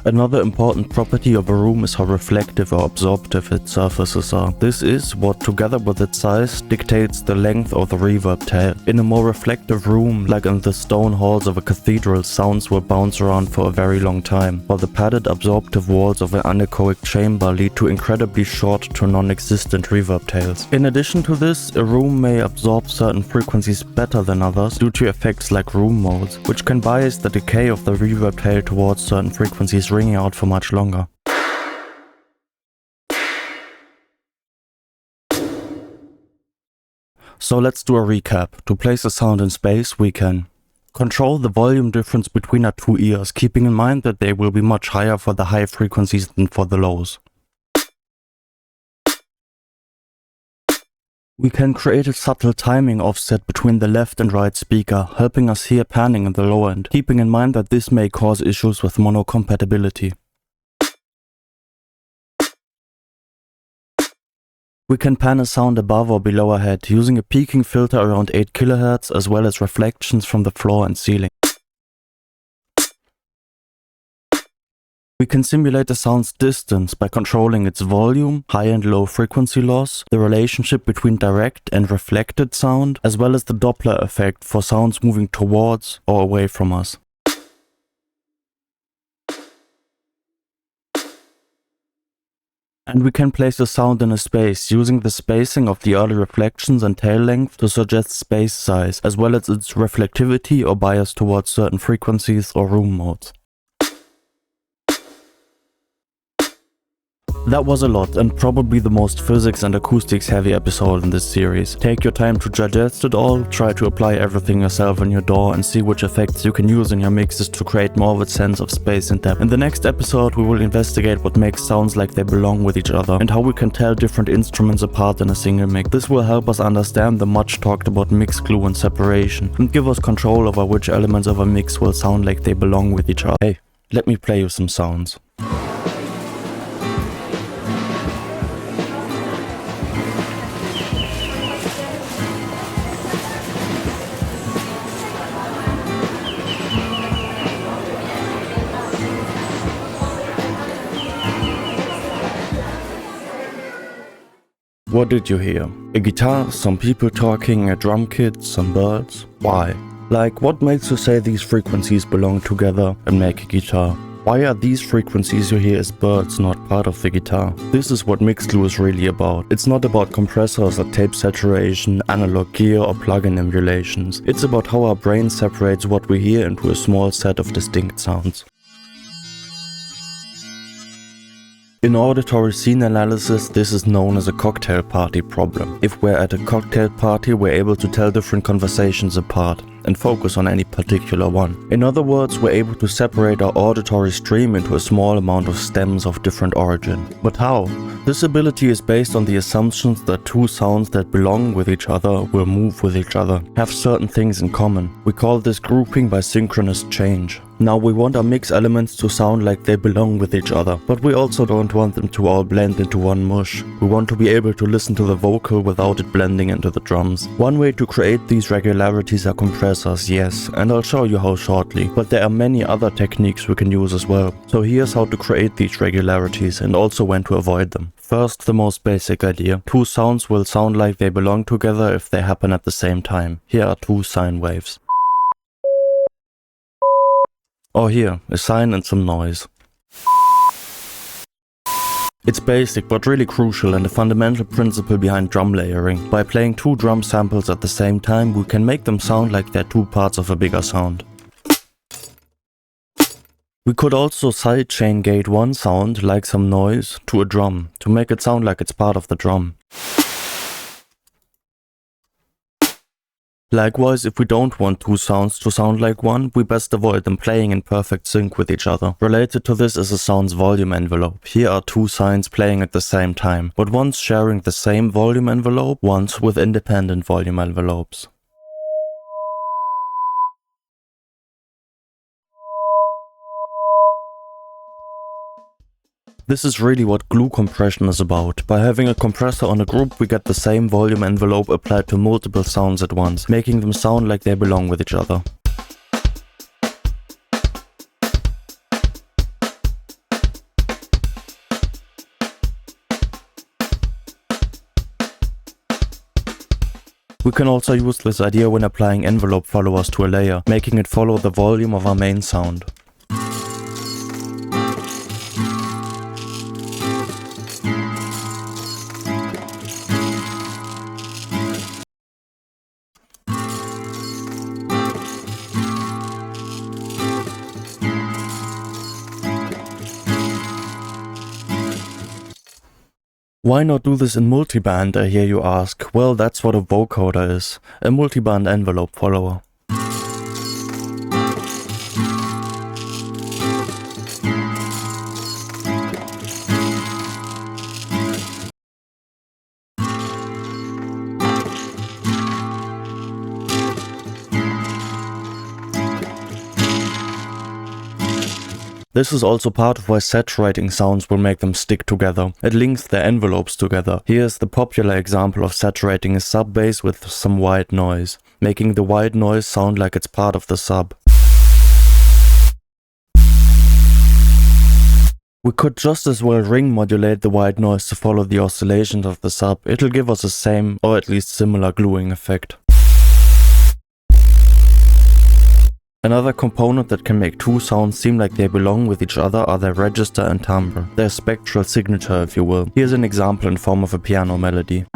S1: Another important property of a room is how reflective or absorptive its surfaces are. This is what, together with its size, dictates the length of the reverb tail. In a more reflective room, like in the stone halls of a cathedral, sounds will bounce around for a very long time, while the padded absorptive walls of an anechoic chamber lead to incredibly short to non-existent reverb tails. In addition to this, a room may absorb certain frequencies better than others due to effects like room modes, which can bias the decay of the reverb tail towards certain frequencies ringing out for much longer. So let's do a recap. To place a sound in space, we can control the volume difference between our two ears, keeping in mind that they will be much higher for the high frequencies than for the lows. We can create a subtle timing offset between the left and right speaker, helping us hear panning in the low end, keeping in mind that this may cause issues with monocompatibility. We can pan a sound above or below our head, using a peaking filter around 8 kHz as well as reflections from the floor and ceiling. We can simulate the sound's distance by controlling its volume, high and low frequency loss, the relationship between direct and reflected sound, as well as the Doppler effect for sounds moving towards or away from us. And we can place a sound in a space, using the spacing of the early reflections and tail length to suggest space size, as well as its reflectivity or bias towards certain frequencies or room modes. That was a lot, and probably the most physics and acoustics heavy episode in this series. Take your time to digest it all, try to apply everything yourself in your DAW and see which effects you can use in your mixes to create more of a sense of space and depth. In the next episode we will investigate what makes sounds like they belong with each other, and how we can tell different instruments apart in a single mix. This will help us understand the much talked about mix glue and separation, and give us control over which elements of a mix will sound like they belong with each other. Hey, let me play you some sounds. What did you hear? A guitar, some people talking, a drum kit, some birds? Why? Like, what makes you say these frequencies belong together and make a guitar? Why are these frequencies you hear as birds not part of the guitar? This is what Mixglue is really about. It's not about compressors or tape saturation, analog gear or plugin emulations. It's about how our brain separates what we hear into a small set of distinct sounds. In auditory scene analysis, this is known as a cocktail party problem. If we're at a cocktail party, we're able to tell different conversations apart and focus on any particular one. In other words, we're able to separate our auditory stream into a small amount of stems of different origin. But how? This ability is based on the assumptions that two sounds that belong with each other will move with each other, have certain things in common. We call this grouping by synchronous change. Now we want our mix elements to sound like they belong with each other, but we also don't want them to all blend into one mush. We want to be able to listen to the vocal without it blending into the drums. One way to create these regularities are compressors, yes, and I'll show you how shortly, but there are many other techniques we can use as well. So here's how to create these regularities and also when to avoid them. First, the most basic idea. Two sounds will sound like they belong together if they happen at the same time. Here are two sine waves. Or here, a sine and some noise. It's basic but really crucial and a fundamental principle behind drum layering. By playing two drum samples at the same time, we can make them sound like they're two parts of a bigger sound. We could also sidechain gate one sound, like some noise, to a drum, to make it sound like it's part of the drum. Likewise, if we don't want two sounds to sound like one, we best avoid them playing in perfect sync with each other. Related to this is a sound's volume envelope. Here are two sines playing at the same time, but one's sharing the same volume envelope, one's with independent volume envelopes. This is really what glue compression is about. By having a compressor on a group, we get the same volume envelope applied to multiple sounds at once, making them sound like they belong with each other. We can also use this idea when applying envelope followers to a layer, making it follow the volume of our main sound. Why not do this in multiband, I hear you ask? Well, that's what a vocoder is, a multiband envelope follower. This is also part of why saturating sounds will make them stick together. It links their envelopes together. Here's the popular example of saturating a sub bass with some white noise, making the white noise sound like it's part of the sub. We could just as well ring modulate the white noise to follow the oscillations of the sub. It'll give us the same, or at least similar gluing effect. Another component that can make two sounds seem like they belong with each other are their register and timbre, their spectral signature if you will. Here's an example in form of a piano melody.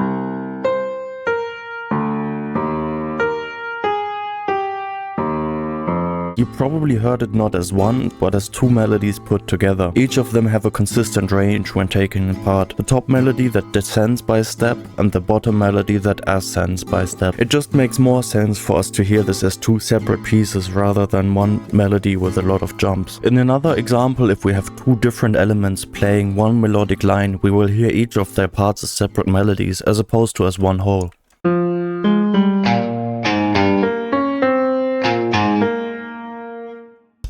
S1: You probably heard it not as one, but as two melodies put together. Each of them have a consistent range when taken apart. The top melody that descends by step and the bottom melody that ascends by step. It just makes more sense for us to hear this as two separate pieces rather than one melody with a lot of jumps. In another example, if we have two different elements playing one melodic line, we will hear each of their parts as separate melodies as opposed to as one whole.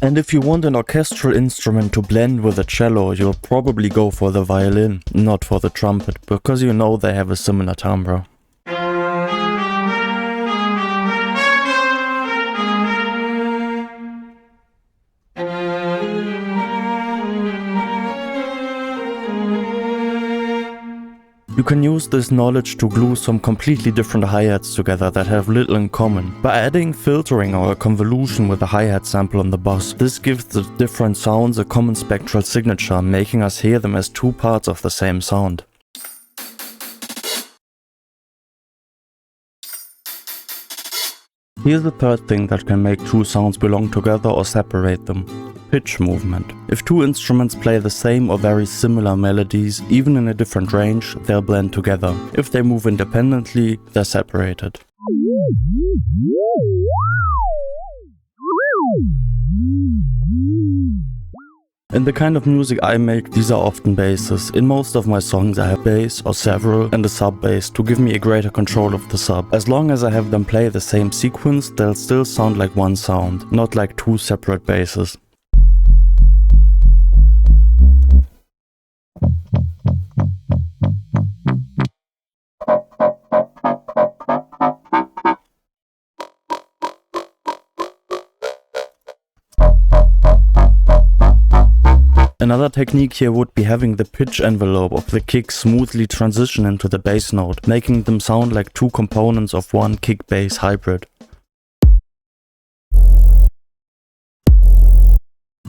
S1: And if you want an orchestral instrument to blend with a cello, you'll probably go for the violin, not for the trumpet, because you know they have a similar timbre. You can use this knowledge to glue some completely different hi-hats together that have little in common. By adding filtering or a convolution with a hi-hat sample on the bus, this gives the different sounds a common spectral signature, making us hear them as two parts of the same sound. Here's the third thing that can make two sounds belong together or separate them. Pitch movement. If two instruments play the same or very similar melodies, even in a different range, they'll blend together. If they move independently, they're separated. In the kind of music I make, these are often basses. In most of my songs I have bass, or several, and a sub-bass to give me a greater control of the sub. As long as I have them play the same sequence, they'll still sound like one sound, not like two separate basses. Another technique here would be having the pitch envelope of the kick smoothly transition into the bass note, making them sound like two components of one kick-bass hybrid.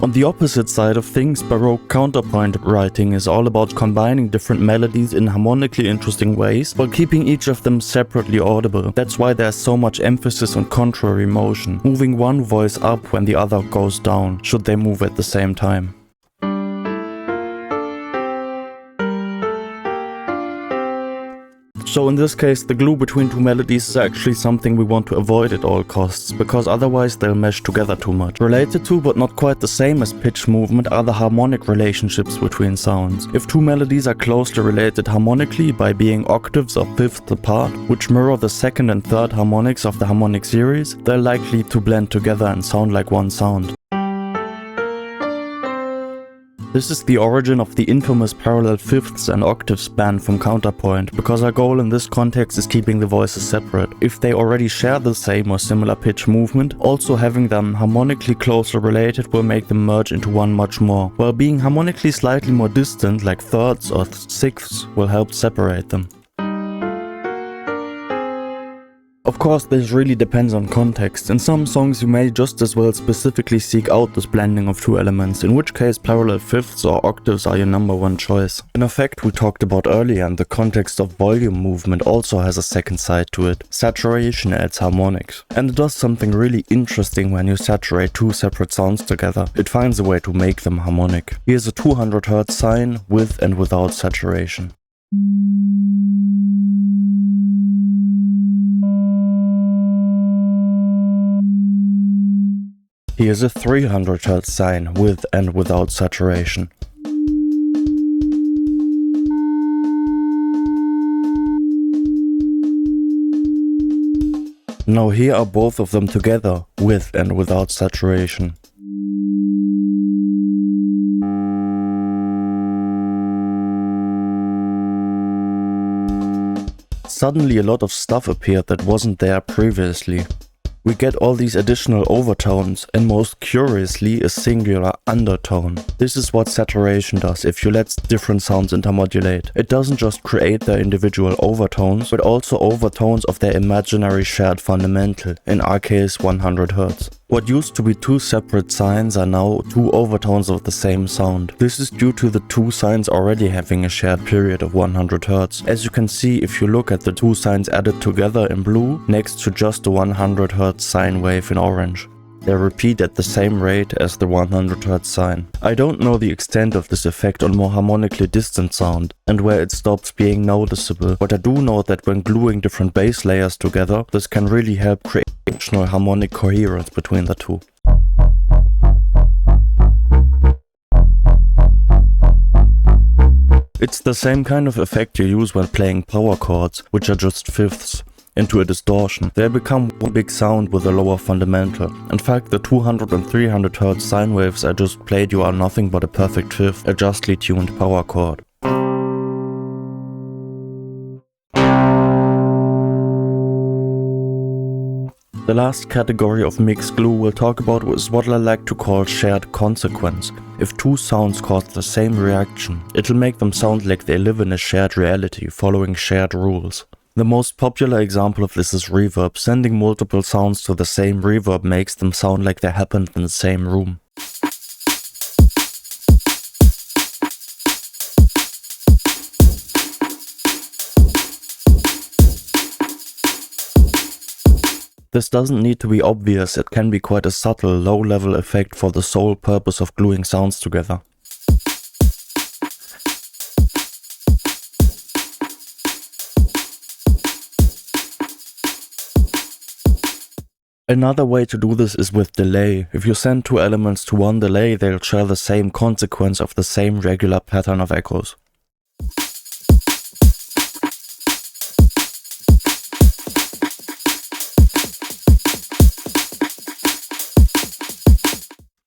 S1: On the opposite side of things, Baroque counterpoint writing is all about combining different melodies in harmonically interesting ways, while keeping each of them separately audible. That's why there's so much emphasis on contrary motion, moving one voice up when the other goes down, should they move at the same time. So in this case, the glue between two melodies is actually something we want to avoid at all costs, because otherwise they'll mesh together too much. Related to, but not quite the same as pitch movement, are the harmonic relationships between sounds. If two melodies are closely related harmonically by being octaves or fifths apart, which mirror the second and third harmonics of the harmonic series, they're likely to blend together and sound like one sound. This is the origin of the infamous parallel fifths and octaves ban from counterpoint, because our goal in this context is keeping the voices separate. If they already share the same or similar pitch movement, also having them harmonically closely related will make them merge into one much more, while being harmonically slightly more distant, like thirds or sixths, will help separate them. Of course, this really depends on context. In some songs you may just as well specifically seek out this blending of two elements, in which case parallel fifths or octaves are your number one choice. An effect we talked about earlier in the context of volume movement also has a second side to it. Saturation adds harmonics. And it does something really interesting when you saturate two separate sounds together. It finds a way to make them harmonic. Here's a 200 Hz sine with and without saturation. Here's a 300 Hz sine with and without saturation. Now here are both of them together, with and without saturation. Suddenly a lot of stuff appeared that wasn't there previously. We get all these additional overtones, and most curiously a singular undertone. This is what saturation does if you let different sounds intermodulate. It doesn't just create their individual overtones, but also overtones of their imaginary shared fundamental, in our case 100 Hz. What used to be two separate sines are now two overtones of the same sound. This is due to the two sines already having a shared period of 100 Hz. As you can see if you look at the two sines added together in blue next to just the 100 Hz sine wave in orange. They repeat at the same rate as the 100 Hz sine. I don't know the extent of this effect on more harmonically distant sound and where it stops being noticeable, but I do know that when gluing different bass layers together, this can really help create additional harmonic coherence between the two. It's the same kind of effect you use when playing power chords, which are just fifths, into a distortion. They become one big sound with a lower fundamental. In fact, the 200 and 300 Hz sine waves I just played you are nothing but a perfect fifth, a justly tuned power chord. The last category of mixed glue we'll talk about is what I like to call shared consequence. If two sounds cause the same reaction, it'll make them sound like they live in a shared reality, following shared rules. The most popular example of this is reverb. Sending multiple sounds to the same reverb makes them sound like they happened in the same room. This doesn't need to be obvious, it can be quite a subtle, low-level effect for the sole purpose of gluing sounds together. Another way to do this is with delay. If you send two elements to one delay, they'll share the same consequence of the same regular pattern of echoes.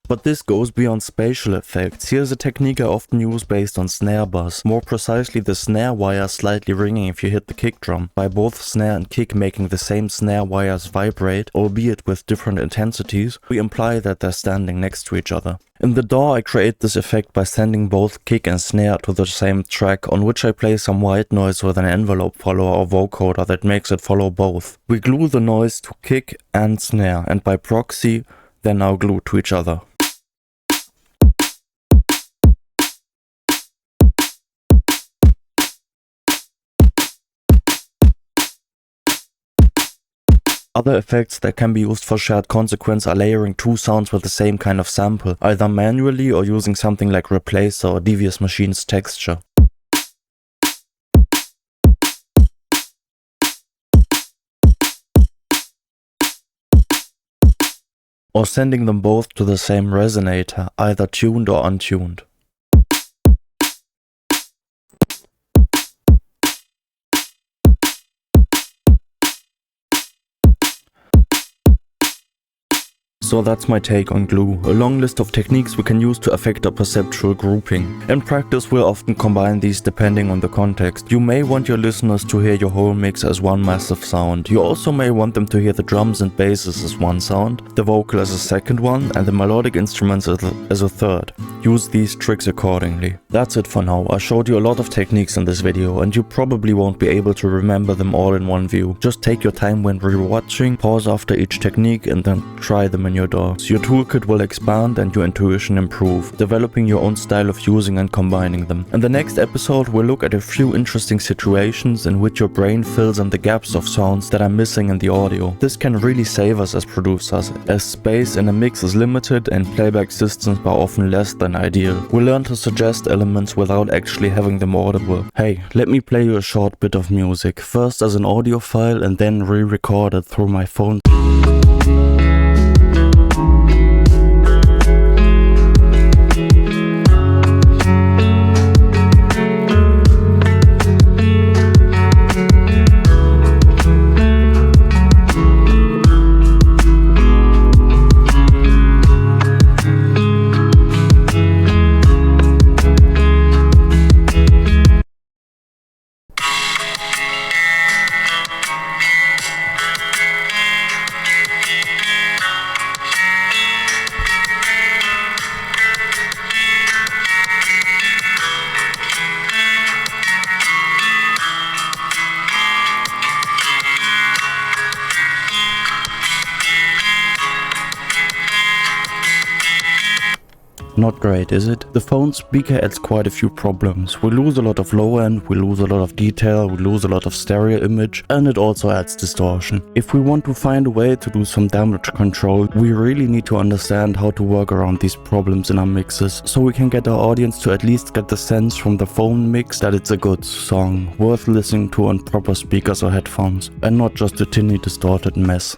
S1: But this goes beyond spatial effects. Here's a technique I often use based on snare buzz, more precisely the snare wire slightly ringing if you hit the kick drum, by both snare and kick making the same snare wires vibrate, albeit with different intensities. We imply that they're standing next to each other. In the DAW I create this effect by sending both kick and snare to the same track, on which I play some white noise with an envelope follower or vocoder that makes it follow both. We glue the noise to kick and snare, and by proxy they're now glued to each other. Other effects that can be used for shared consequence are layering two sounds with the same kind of sample, either manually or using something like Replacer or Devious Machines texture. Or sending them both to the same resonator, either tuned or untuned. So that's my take on glue, a long list of techniques we can use to affect a perceptual grouping. In practice we'll often combine these depending on the context. You may want your listeners to hear your whole mix as one massive sound. You also may want them to hear the drums and basses as one sound, the vocal as a second one, and the melodic instruments as a third. Use these tricks accordingly. That's it for now. I showed you a lot of techniques in this video and you probably won't be able to remember them all in one view. Just take your time when rewatching, pause after each technique and then try them in your DAWs. Your toolkit will expand and your intuition improve, developing your own style of using and combining them. In the next episode we'll look at a few interesting situations in which your brain fills in the gaps of sounds that are missing in the audio. This can really save us as producers, as space in a mix is limited and playback systems are often less than ideal. We'll learn to suggest elements without actually having them audible. Hey, let me play you a short bit of music, first as an audio file and then re-recorded through my phone. Not great, is it? The phone speaker adds quite a few problems. We lose a lot of low end, we lose a lot of detail, we lose a lot of stereo image, and it also adds distortion. If we want to find a way to do some damage control, we really need to understand how to work around these problems in our mixes, so we can get our audience to at least get the sense from the phone mix that it's a good song, worth listening to on proper speakers or headphones, and not just a tinny distorted mess.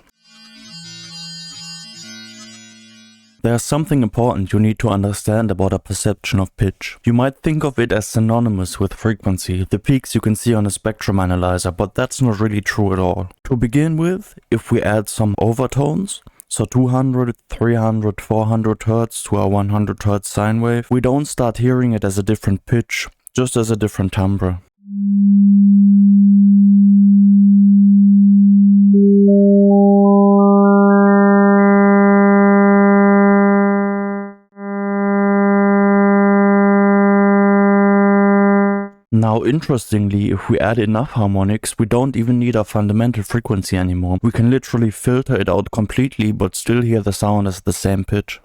S1: There's something important you need to understand about a perception of pitch. You might think of it as synonymous with frequency, the peaks you can see on a spectrum analyzer, but that's not really true at all. To begin with, if we add some overtones, so 200, 300, 400 Hz to our 100 Hz sine wave, we don't start hearing it as a different pitch, just as a different timbre. Now interestingly, if we add enough harmonics, we don't even need our fundamental frequency anymore. We can literally filter it out completely but still hear the sound as the same pitch.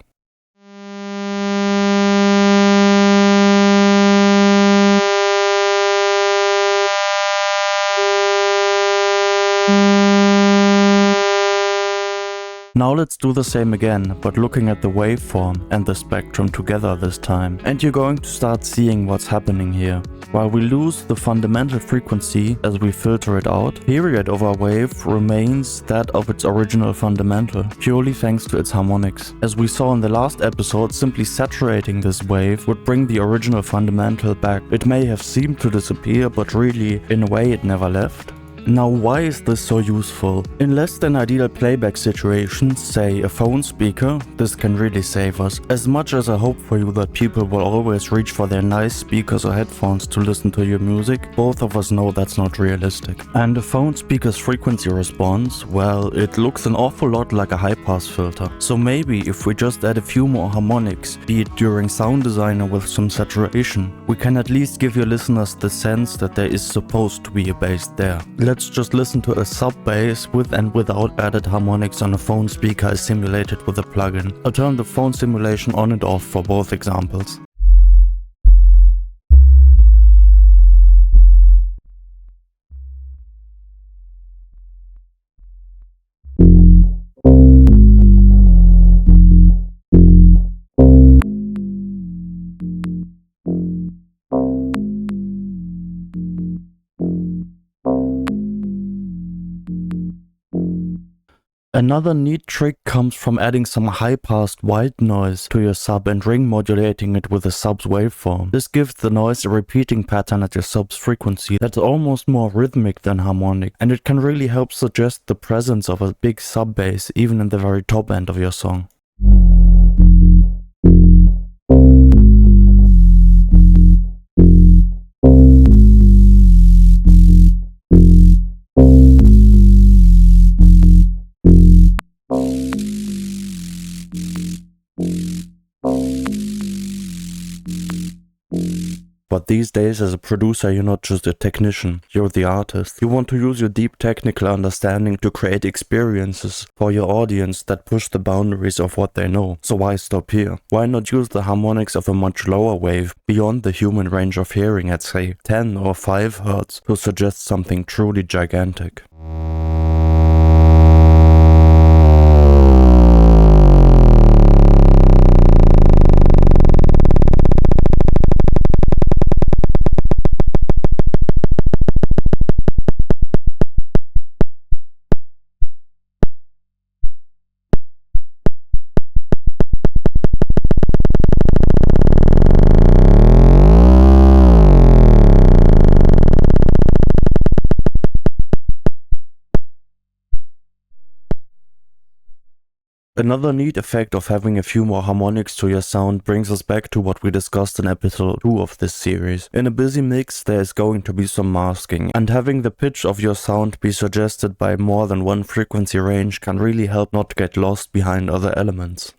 S1: Now let's do the same again, but looking at the waveform and the spectrum together this time. And you're going to start seeing what's happening here. While we lose the fundamental frequency as we filter it out, period of our wave remains that of its original fundamental, purely thanks to its harmonics. As we saw in the last episode, simply saturating this wave would bring the original fundamental back. It may have seemed to disappear, but really, in a way, it never left. Now why is this so useful? In less than ideal playback situations, say a phone speaker, this can really save us. As much as I hope for you that people will always reach for their nice speakers or headphones to listen to your music, both of us know that's not realistic. And a phone speaker's frequency response, well, it looks an awful lot like a high-pass filter. So maybe if we just add a few more harmonics, be it during sound design or with some saturation, we can at least give your listeners the sense that there is supposed to be a bass there. Let's just listen to a sub-bass with and without added harmonics on a phone speaker as simulated with a plugin. I'll turn the phone simulation on and off for both examples. Another neat trick comes from adding some high-passed white noise to your sub and ring modulating it with a sub's waveform. This gives the noise a repeating pattern at your sub's frequency that's almost more rhythmic than harmonic, and it can really help suggest the presence of a big sub bass even in the very top end of your song. But these days as a producer you're not just a technician, you're the artist. You want to use your deep technical understanding to create experiences for your audience that push the boundaries of what they know. So why stop here? Why not use the harmonics of a much lower wave, beyond the human range of hearing at say 10 or 5 Hz, to suggest something truly gigantic? Another neat effect of having a few more harmonics to your sound brings us back to what we discussed in episode 2 of this series. In a busy mix there is going to be some masking, and having the pitch of your sound be suggested by more than one frequency range can really help not get lost behind other elements.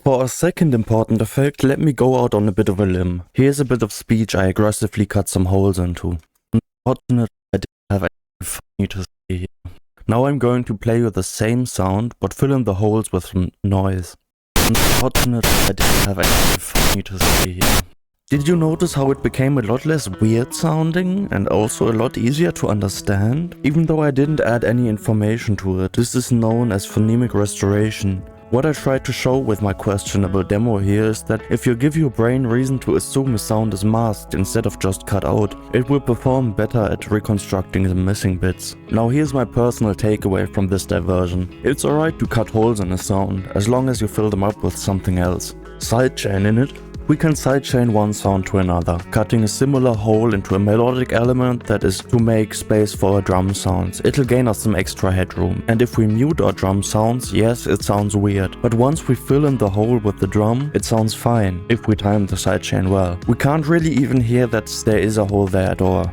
S1: For a second important effect, let me go out on a bit of a limb. Here's a bit of speech I aggressively cut some holes into. Unfortunately, I didn't have anything funny to say here. Now I'm going to play you the same sound, but fill in the holes with some noise. Unfortunately, I didn't have anything funny to say here. Did you notice how it became a lot less weird sounding and also a lot easier to understand? Even though I didn't add any information to it, this is known as phonemic restoration. What I tried to show with my questionable demo here is that if you give your brain reason to assume a sound is masked instead of just cut out, it will perform better at reconstructing the missing bits. Now here's my personal takeaway from this diversion. It's alright to cut holes in a sound, as long as you fill them up with something else. Sidechain in it? We can sidechain one sound to another, cutting a similar hole into a melodic element that is to make space for our drum sounds. It'll gain us some extra headroom. And if we mute our drum sounds, yes, it sounds weird. But once we fill in the hole with the drum, it sounds fine, if we time the sidechain well. We can't really even hear that there is a hole there at all.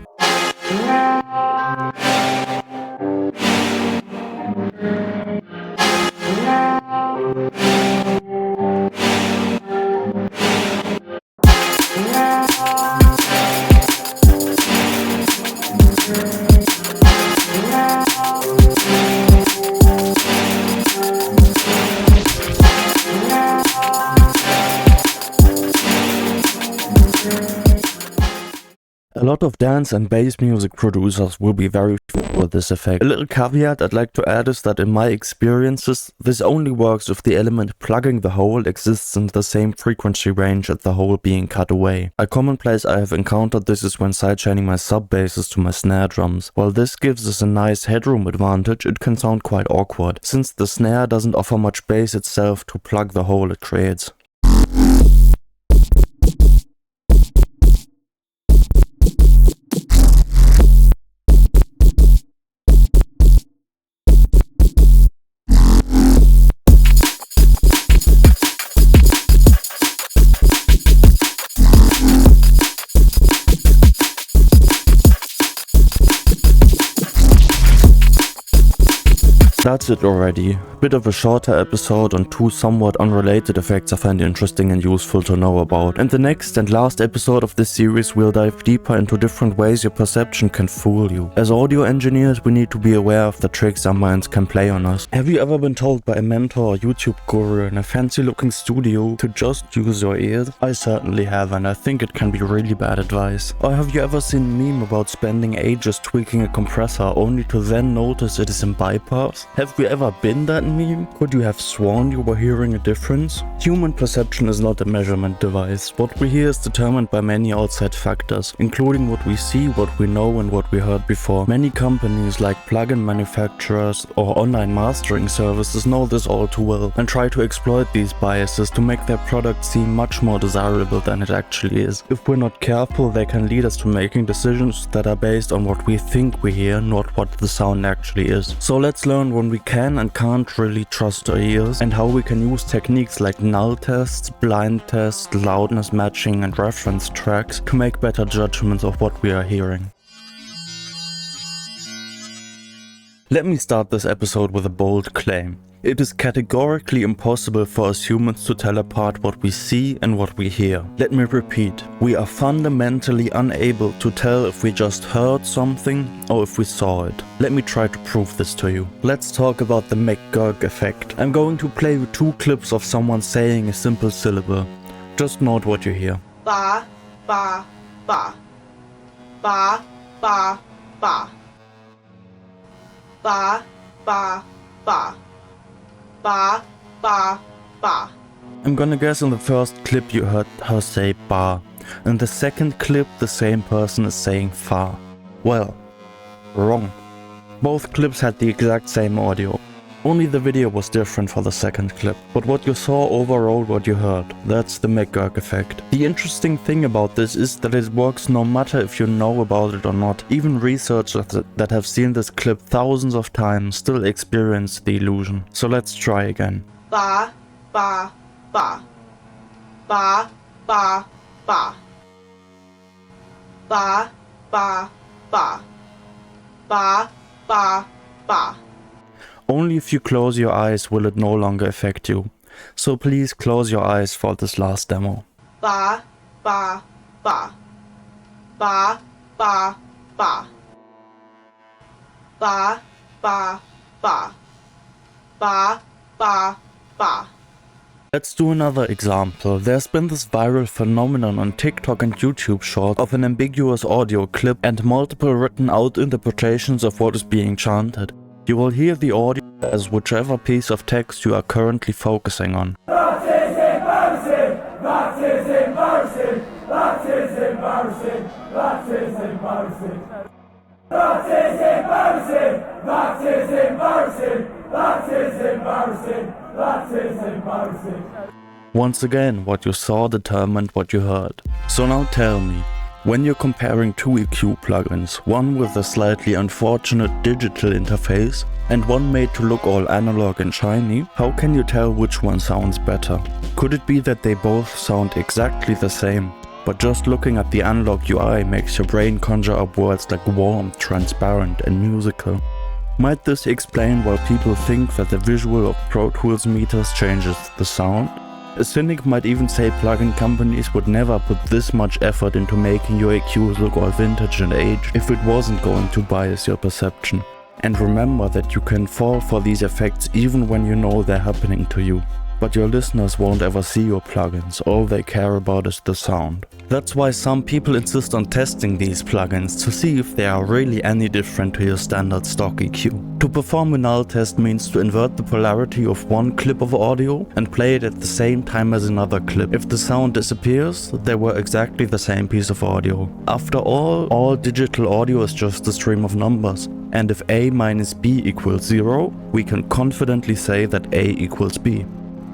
S1: A lot of dance and bass music producers will be very with this effect. A little caveat I'd like to add is that in my experiences, this only works if the element plugging the hole exists in the same frequency range as the hole being cut away. A common place I have encountered this is when sidechaining my sub basses to my snare drums. While this gives us a nice headroom advantage, it can sound quite awkward, since the snare doesn't offer much bass itself to plug the hole it creates. That's it already. Bit of a shorter episode on two somewhat unrelated effects I find interesting and useful to know about. In the next and last episode of this series, we'll dive deeper into different ways your perception can fool you. As audio engineers, we need to be aware of the tricks our minds can play on us. Have you ever been told by a mentor or YouTube guru in a fancy looking studio to just use your ears? I certainly have, and I think it can be really bad advice. Or have you ever seen a meme about spending ages tweaking a compressor only to then notice it is in bypass? Have we ever been that meme? Could you have sworn you were hearing a difference? Human perception is not a measurement device. What we hear is determined by many outside factors, including what we see, what we know, and what we heard before. Many companies like plugin manufacturers or online mastering services know this all too well and try to exploit these biases to make their product seem much more desirable than it actually is. If we're not careful, they can lead us to making decisions that are based on what we think we hear, not what the sound actually is. So let's learn when we can and can't really trust our ears, and how we can use techniques like null tests, blind tests, loudness matching, and reference tracks to make better judgments of what we are hearing. Let me start this episode with a bold claim. It is categorically impossible for us humans to tell apart what we see and what we hear. Let me repeat, we are fundamentally unable to tell if we just heard something or if we saw it. Let me try to prove this to you. Let's talk about the McGurk effect. I'm going to play you two clips of someone saying a simple syllable. Just note what you hear.
S2: Ba, ba, ba. Ba, ba, ba. Ba, ba, ba. Ba, ba, ba.
S1: I'm gonna guess in the first clip you heard her say ba. In the second clip the same person is saying fa. Well, wrong. Both clips had the exact same audio. Only the video was different for the second clip. But what you saw overrode what you heard. That's the McGurk effect. The interesting thing about this is that it works no matter if you know about it or not. Even researchers that have seen this clip thousands of times still experience the illusion. So let's try again.
S2: Ba, ba, ba. Ba, ba, ba. Ba, ba, ba. Ba, ba, ba.
S1: Only if you close your eyes will it no longer affect you. So please close your eyes for this last demo.
S2: Ba, ba, ba. Ba, ba, ba. Ba, ba, ba. Ba, ba, ba.
S1: Let's do another example. There's been this viral phenomenon on TikTok and YouTube Shorts of an ambiguous audio clip and multiple written out interpretations of what is being chanted. You will hear the audio as whichever piece of text you are currently focusing on.
S3: That is embarrassing! That is embarrassing! That is embarrassing! That is embarrassing! That is embarrassing! That is embarrassing! That is embarrassing! That is embarrassing!
S1: Once again, what you saw determined what you heard. So now tell me, when you're comparing two EQ plugins, one with a slightly unfortunate digital interface and one made to look all analog and shiny, how can you tell which one sounds better? Could it be that they both sound exactly the same, but just looking at the analog UI makes your brain conjure up words like warm, transparent and musical? Might this explain why people think that the visual of Pro Tools meters changes the sound? A cynic might even say plugin companies would never put this much effort into making your EQs look all vintage and aged if it wasn't going to bias your perception. And remember that you can fall for these effects even when you know they're happening to you. but your listeners won't ever see your plugins, all they care about is the sound. That's why some people insist on testing these plugins to see if they are really any different to your standard stock EQ. To perform a null test means to invert the polarity of one clip of audio and play it at the same time as another clip. If the sound disappears, they were exactly the same piece of audio. After all digital audio is just a stream of numbers. And if A minus B equals 0, we can confidently say that A equals B.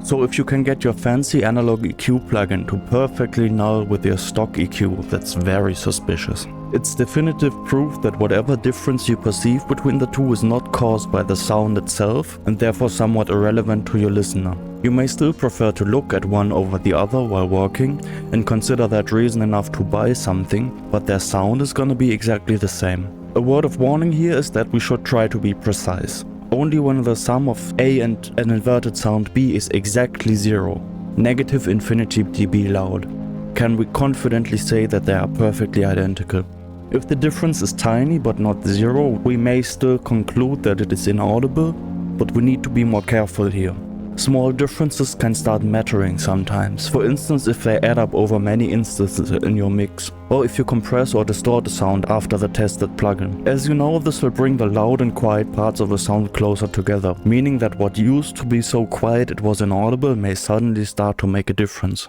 S1: So if you can get your fancy analog EQ plugin to perfectly null with your stock EQ, that's very suspicious. It's definitive proof that whatever difference you perceive between the two is not caused by the sound itself and therefore somewhat irrelevant to your listener. You may still prefer to look at one over the other while working and consider that reason enough to buy something, but their sound is gonna be exactly the same. A word of warning here is that we should try to be precise. Only when the sum of A and an inverted sound B is exactly 0, negative infinity dB loud, can we confidently say that they are perfectly identical. If the difference is tiny but not 0, we may still conclude that it is inaudible, but we need to be more careful here. Small differences can start mattering sometimes, for instance if they add up over many instances in your mix, or if you compress or distort the sound after the tested plugin. As you know, this will bring the loud and quiet parts of the sound closer together, meaning that what used to be so quiet it was inaudible may suddenly start to make a difference.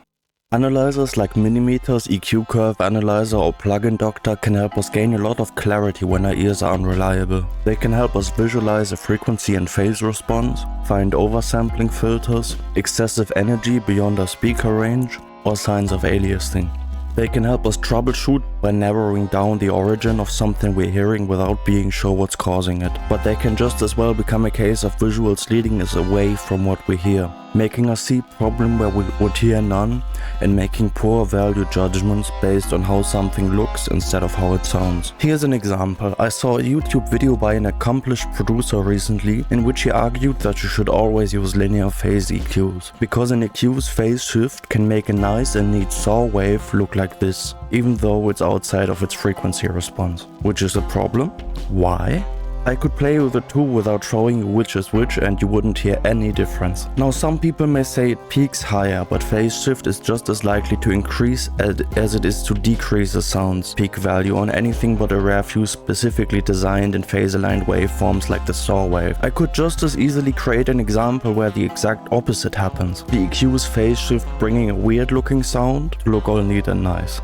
S1: Analyzers like Minimeters, EQ Curve Analyzer or Plugin Doctor can help us gain a lot of clarity when our ears are unreliable. They can help us visualize a frequency and phase response, find oversampling filters, excessive energy beyond our speaker range, or signs of aliasing. They can help us troubleshoot by narrowing down the origin of something we're hearing without being sure what's causing it. But they can just as well become a case of visuals leading us away from what we hear, making us see problem where we would hear none, and making poor value judgments based on how something looks instead of how it sounds. Here's an example. I saw a YouTube video by an accomplished producer recently in which he argued that you should always use linear phase EQs, because an EQ's phase shift can make a nice and neat saw wave look like this, even though it's outside of its frequency response. Which is a problem? Why? I could play with the two without showing you which is which and you wouldn't hear any difference. Now some people may say it peaks higher, but phase shift is just as likely to increase as it is to decrease the sound's peak value on anything but a rare few specifically designed and phase-aligned waveforms like the saw wave. I could just as easily create an example where the exact opposite happens. The EQ's phase shift bringing a weird looking sound to look all neat and nice.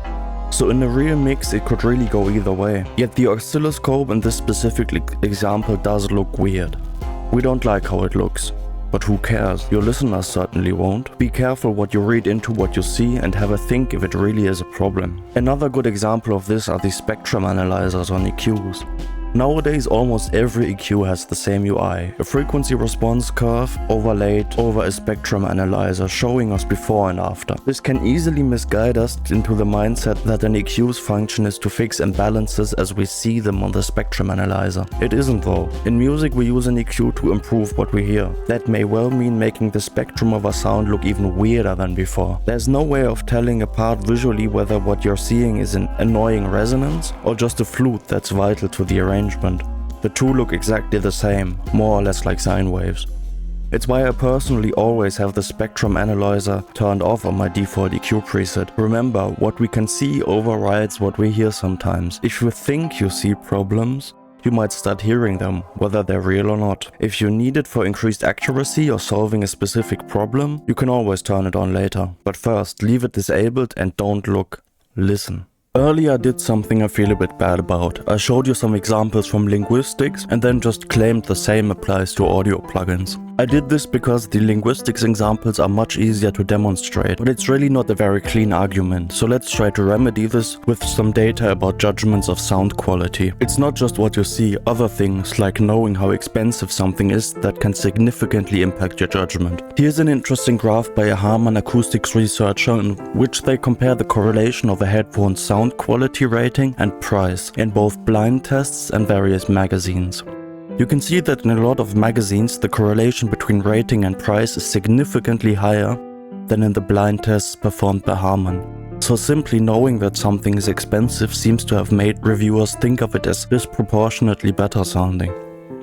S1: So in a real mix it could really go either way. Yet the oscilloscope in this specific example does look weird. We don't like how it looks. But who cares? Your listeners certainly won't. Be careful what you read into what you see and have a think if it really is a problem. Another good example of this are the spectrum analyzers on EQs. Nowadays almost every EQ has the same UI, a frequency response curve overlaid over a spectrum analyzer showing us before and after. This can easily misguide us into the mindset that an EQ's function is to fix imbalances as we see them on the spectrum analyzer. It isn't though. In music we use an EQ to improve what we hear. That may well mean making the spectrum of a sound look even weirder than before. There's no way of telling apart visually whether what you're seeing is an annoying resonance or just a flute that's vital to the arrangement. The two look exactly the same, more or less like sine waves. It's why I personally always have the spectrum analyzer turned off on my default EQ preset. Remember, what we can see overrides what we hear sometimes. If you think you see problems, you might start hearing them, whether they're real or not. If you need it for increased accuracy or solving a specific problem, you can always turn it on later. But first, leave it disabled and don't look, listen. Earlier I did something I feel a bit bad about. I showed you some examples from linguistics and then just claimed the same applies to audio plugins. I did this because the linguistics examples are much easier to demonstrate, but it's really not a very clean argument, so let's try to remedy this with some data about judgments of sound quality. It's not just what you see, other things like knowing how expensive something is that can significantly impact your judgment. Here's an interesting graph by a Harman acoustics researcher in which they compare the correlation of a headphone's sound quality rating and price in both blind tests and various magazines. You can see that in a lot of magazines the correlation between rating and price is significantly higher than in the blind tests performed by Harman. So simply knowing that something is expensive seems to have made reviewers think of it as disproportionately better sounding.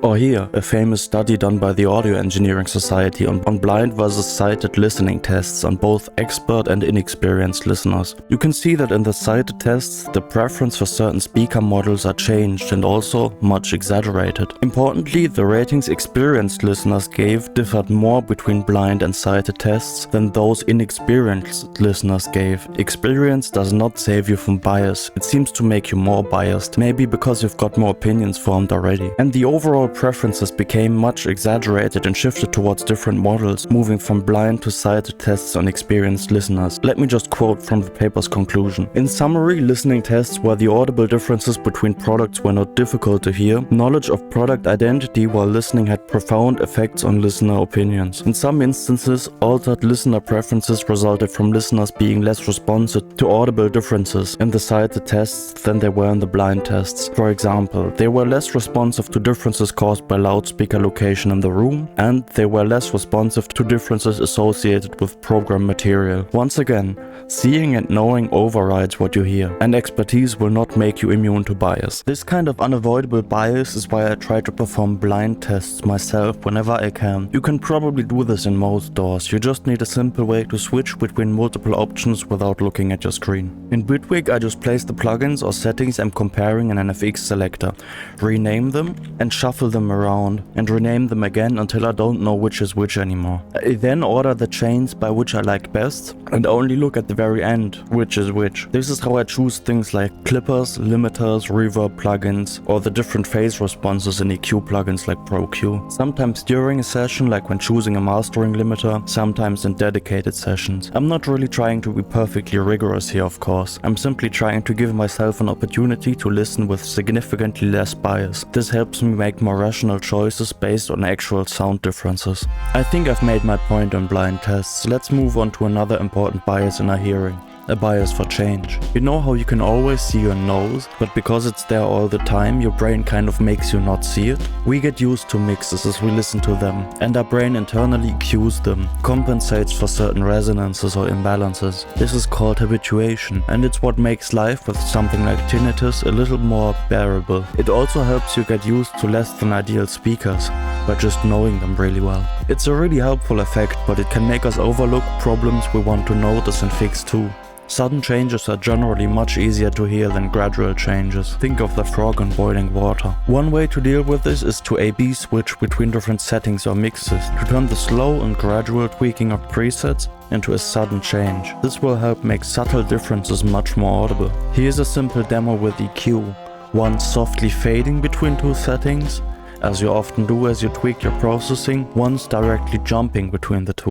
S1: Or here, a famous study done by the Audio Engineering Society on blind versus sighted listening tests on both expert and inexperienced listeners. You can see that in the sighted tests, the preference for certain speaker models are changed and also much exaggerated. Importantly, the ratings experienced listeners gave differed more between blind and sighted tests than those inexperienced listeners gave. Experience does not save you from bias, it seems to make you more biased, maybe because you've got more opinions formed already. And the overall preferences became much exaggerated and shifted towards different models, moving from blind to sighted tests on experienced listeners. Let me just quote from the paper's conclusion. In summary, listening tests where the audible differences between products were not difficult to hear, knowledge of product identity while listening had profound effects on listener opinions. In some instances, altered listener preferences resulted from listeners being less responsive to audible differences in the sighted tests than they were in the blind tests. For example, they were less responsive to differences caused by loudspeaker location in the room, and they were less responsive to differences associated with program material. Once again, seeing and knowing overrides what you hear, and expertise will not make you immune to bias. This kind of unavoidable bias is why I try to perform blind tests myself whenever I can. You can probably do this in most DAWs, you just need a simple way to switch between multiple options without looking at your screen. In Bitwig, I just place the plugins or settings I'm comparing in an FX selector, rename them, and shuffle them around, and rename them again until I don't know which is which anymore. I then order the chains by which I like best, and only look at the very end which is which. This is how I choose things like clippers, limiters, reverb plugins, or the different phase responses in EQ plugins like Pro Q. Sometimes during a session, like when choosing a mastering limiter, sometimes in dedicated sessions. I'm not really trying to be perfectly rigorous here, of course. I'm simply trying to give myself an opportunity to listen with significantly less bias. This helps me make more rational choices based on actual sound differences. I think I've made my point on blind tests. Let's move on to another important bias in our hearing. A bias for change. You know how you can always see your nose, but because it's there all the time, your brain kind of makes you not see it? We get used to mixes as we listen to them, and our brain internally cues them, compensates for certain resonances or imbalances. This is called habituation, and it's what makes life with something like tinnitus a little more bearable. It also helps you get used to less than ideal speakers, by just knowing them really well. It's a really helpful effect, but it can make us overlook problems we want to notice and fix too. Sudden changes are generally much easier to hear than gradual changes. Think of the frog in boiling water. One way to deal with this is to A/B switch between different settings or mixes, to turn the slow and gradual tweaking of presets into a sudden change. This will help make subtle differences much more audible. Here's a simple demo with EQ. One softly fading between two settings, as you often do as you tweak your processing, one's directly jumping between the two.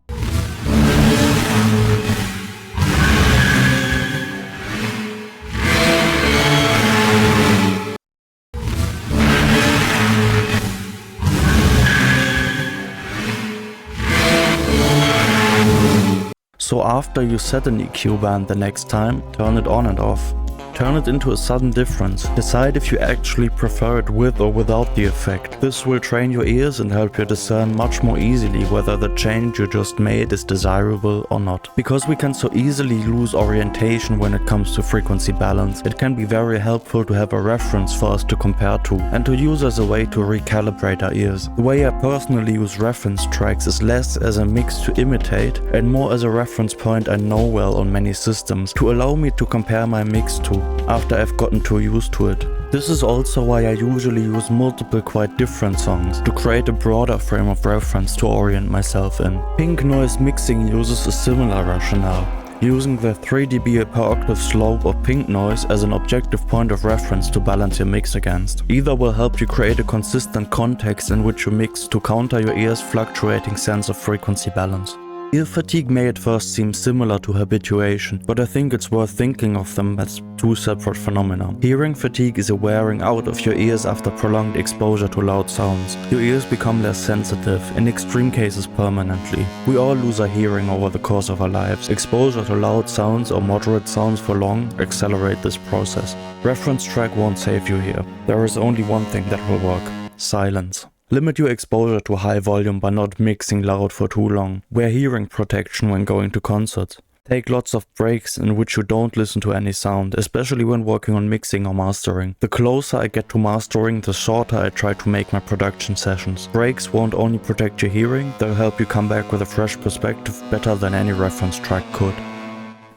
S1: So after you set an EQ band the next time, turn it on and off. Turn it into a sudden difference. Decide if you actually prefer it with or without the effect. This will train your ears and help you discern much more easily whether the change you just made is desirable or not. Because we can so easily lose orientation when it comes to frequency balance, it can be very helpful to have a reference for us to compare to and to use as a way to recalibrate our ears. The way I personally use reference tracks is less as a mix to imitate and more as a reference point I know well on many systems to allow me to compare my mix to after I've gotten too used to it. This is also why I usually use multiple quite different songs to create a broader frame of reference to orient myself in. Pink noise mixing uses a similar rationale, using the 3 dB per octave slope of pink noise as an objective point of reference to balance your mix against. Either will help you create a consistent context in which you mix to counter your ear's fluctuating sense of frequency balance. Ear fatigue may at first seem similar to habituation, but I think it's worth thinking of them as two separate phenomena. Hearing fatigue is a wearing out of your ears after prolonged exposure to loud sounds. Your ears become less sensitive, in extreme cases permanently. We all lose our hearing over the course of our lives. Exposure to loud sounds or moderate sounds for long accelerate this process. Reference track won't save you here. There is only one thing that will work: silence. Limit your exposure to high volume by not mixing loud for too long. Wear hearing protection when going to concerts. Take lots of breaks in which you don't listen to any sound, especially when working on mixing or mastering. The closer I get to mastering, the shorter I try to make my production sessions. Breaks won't only protect your hearing, they'll help you come back with a fresh perspective better than any reference track could.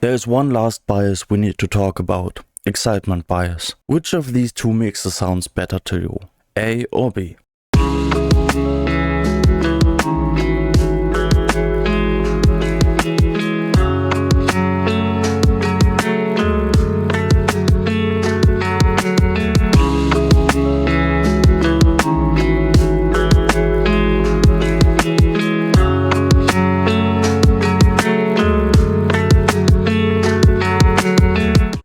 S1: There is one last bias we need to talk about. Excitement bias. Which of these two mixes sounds better to you? A or B?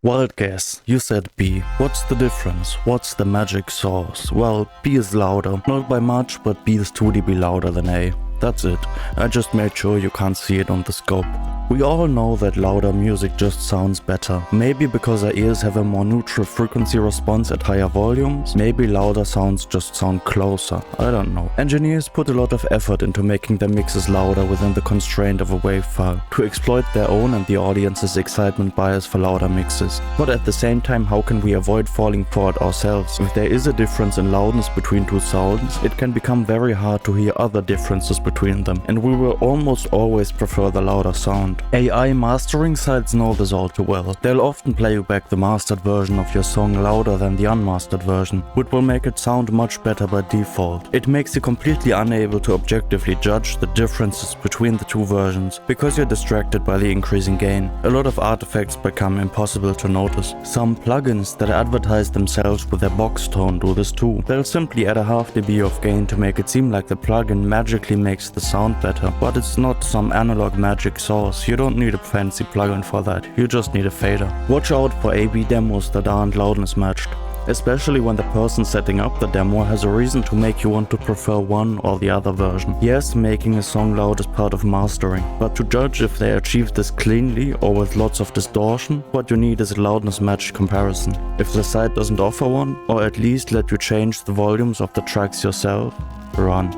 S1: Wild guess, you said B. What's the difference? What's the magic sauce? Well, B is louder, not by much, but B is 2 dB louder than A. That's it. I just made sure you can't see it on the scope. We all know that louder music just sounds better. Maybe because our ears have a more neutral frequency response at higher volumes. Maybe louder sounds just sound closer. I don't know. Engineers put a lot of effort into making their mixes louder within the constraint of a wave file, to exploit their own and the audience's excitement bias for louder mixes. But at the same time, how can we avoid falling for it ourselves? If there is a difference in loudness between two sounds, it can become very hard to hear other differences between them, and we will almost always prefer the louder sound. AI mastering sites know this all too well. They'll often play you back the mastered version of your song louder than the unmastered version, which will make it sound much better by default. It makes you completely unable to objectively judge the differences between the two versions, because you're distracted by the increasing gain. A lot of artifacts become impossible to notice. Some plugins that advertise themselves with their box tone do this too. They'll simply add a half dB of gain to make it seem like the plugin magically makes the sound better, but it's not some analog magic sauce. You don't need a fancy plugin for that, you just need a fader. Watch out for A/B demos that aren't loudness matched, especially when the person setting up the demo has a reason to make you want to prefer one or the other version. Yes, making a song loud is part of mastering, but to judge if they achieve this cleanly or with lots of distortion, what you need is a loudness matched comparison. If the site doesn't offer one, or at least let you change the volumes of the tracks yourself, run.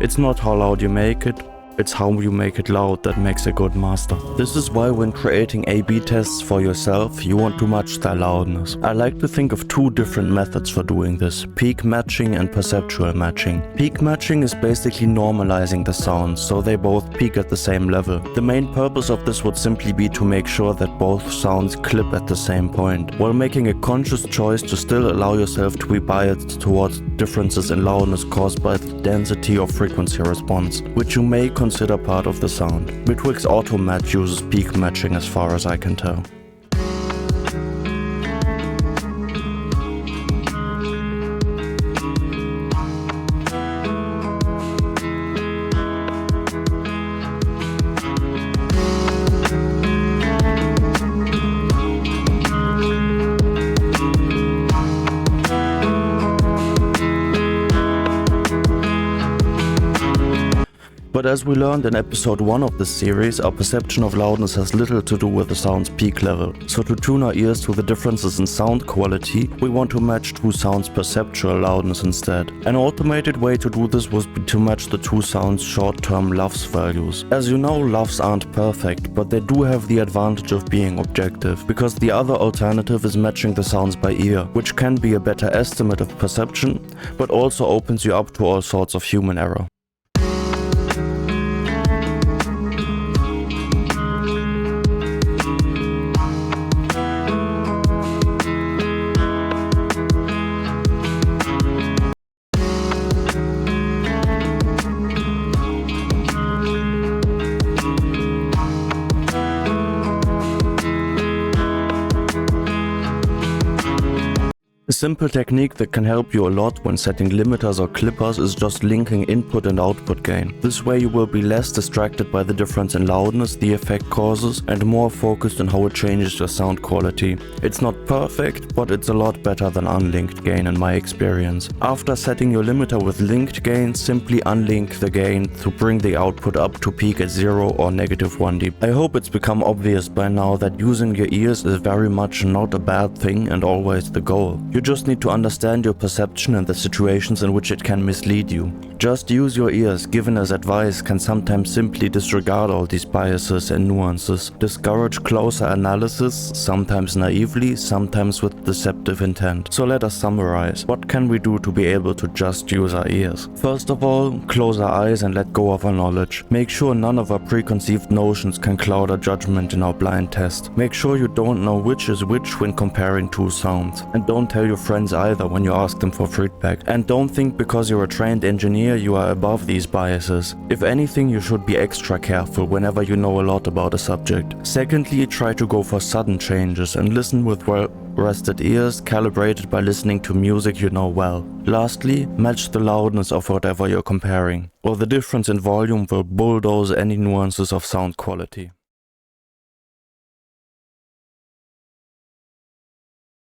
S1: It's not how loud you make it, it's how you make it loud that makes a good master. This is why when creating A/B tests for yourself, you want to match their loudness. I like to think of two different methods for doing this: peak matching and perceptual matching. Peak matching is basically normalizing the sounds so they both peak at the same level. The main purpose of this would simply be to make sure that both sounds clip at the same point, while making a conscious choice to still allow yourself to be biased towards differences in loudness caused by the density or frequency response, which you may consider part of the sound. Bitwig's Automat uses peak matching as far as I can tell. But as we learned in episode 1 of this series, our perception of loudness has little to do with the sound's peak level. So to tune our ears to the differences in sound quality, we want to match two sounds' perceptual loudness instead. An automated way to do this was to match the two sounds' short-term LUFS values. As you know, LUFS aren't perfect, but they do have the advantage of being objective, because the other alternative is matching the sounds by ear, which can be a better estimate of perception, but also opens you up to all sorts of human error. A simple technique that can help you a lot when setting limiters or clippers is just linking input and output gain. This way you will be less distracted by the difference in loudness the effect causes and more focused on how it changes your sound quality. It's not perfect, but it's a lot better than unlinked gain in my experience. After setting your limiter with linked gain, simply unlink the gain to bring the output up to peak at 0 or -1 dB. I hope it's become obvious by now that using your ears is very much not a bad thing and always the goal. You just need to understand your perception and the situations in which it can mislead you. Just use your ears, given as advice, can sometimes simply disregard all these biases and nuances, discourage closer analysis, sometimes naively, sometimes with deceptive intent. So let us summarize. What can we do to be able to just use our ears? First of all, close our eyes and let go of our knowledge. Make sure none of our preconceived notions can cloud our judgment in our blind test. Make sure you don't know which is which when comparing two sounds. And don't tell your friends either when you ask them for feedback. And don't think because you're a trained engineer you are above these biases. If anything, you should be extra careful whenever you know a lot about a subject. Secondly, try to go for sudden changes and listen with well-rested ears, calibrated by listening to music you know well. Lastly, match the loudness of whatever you're comparing, or the difference in volume will bulldoze any nuances of sound quality.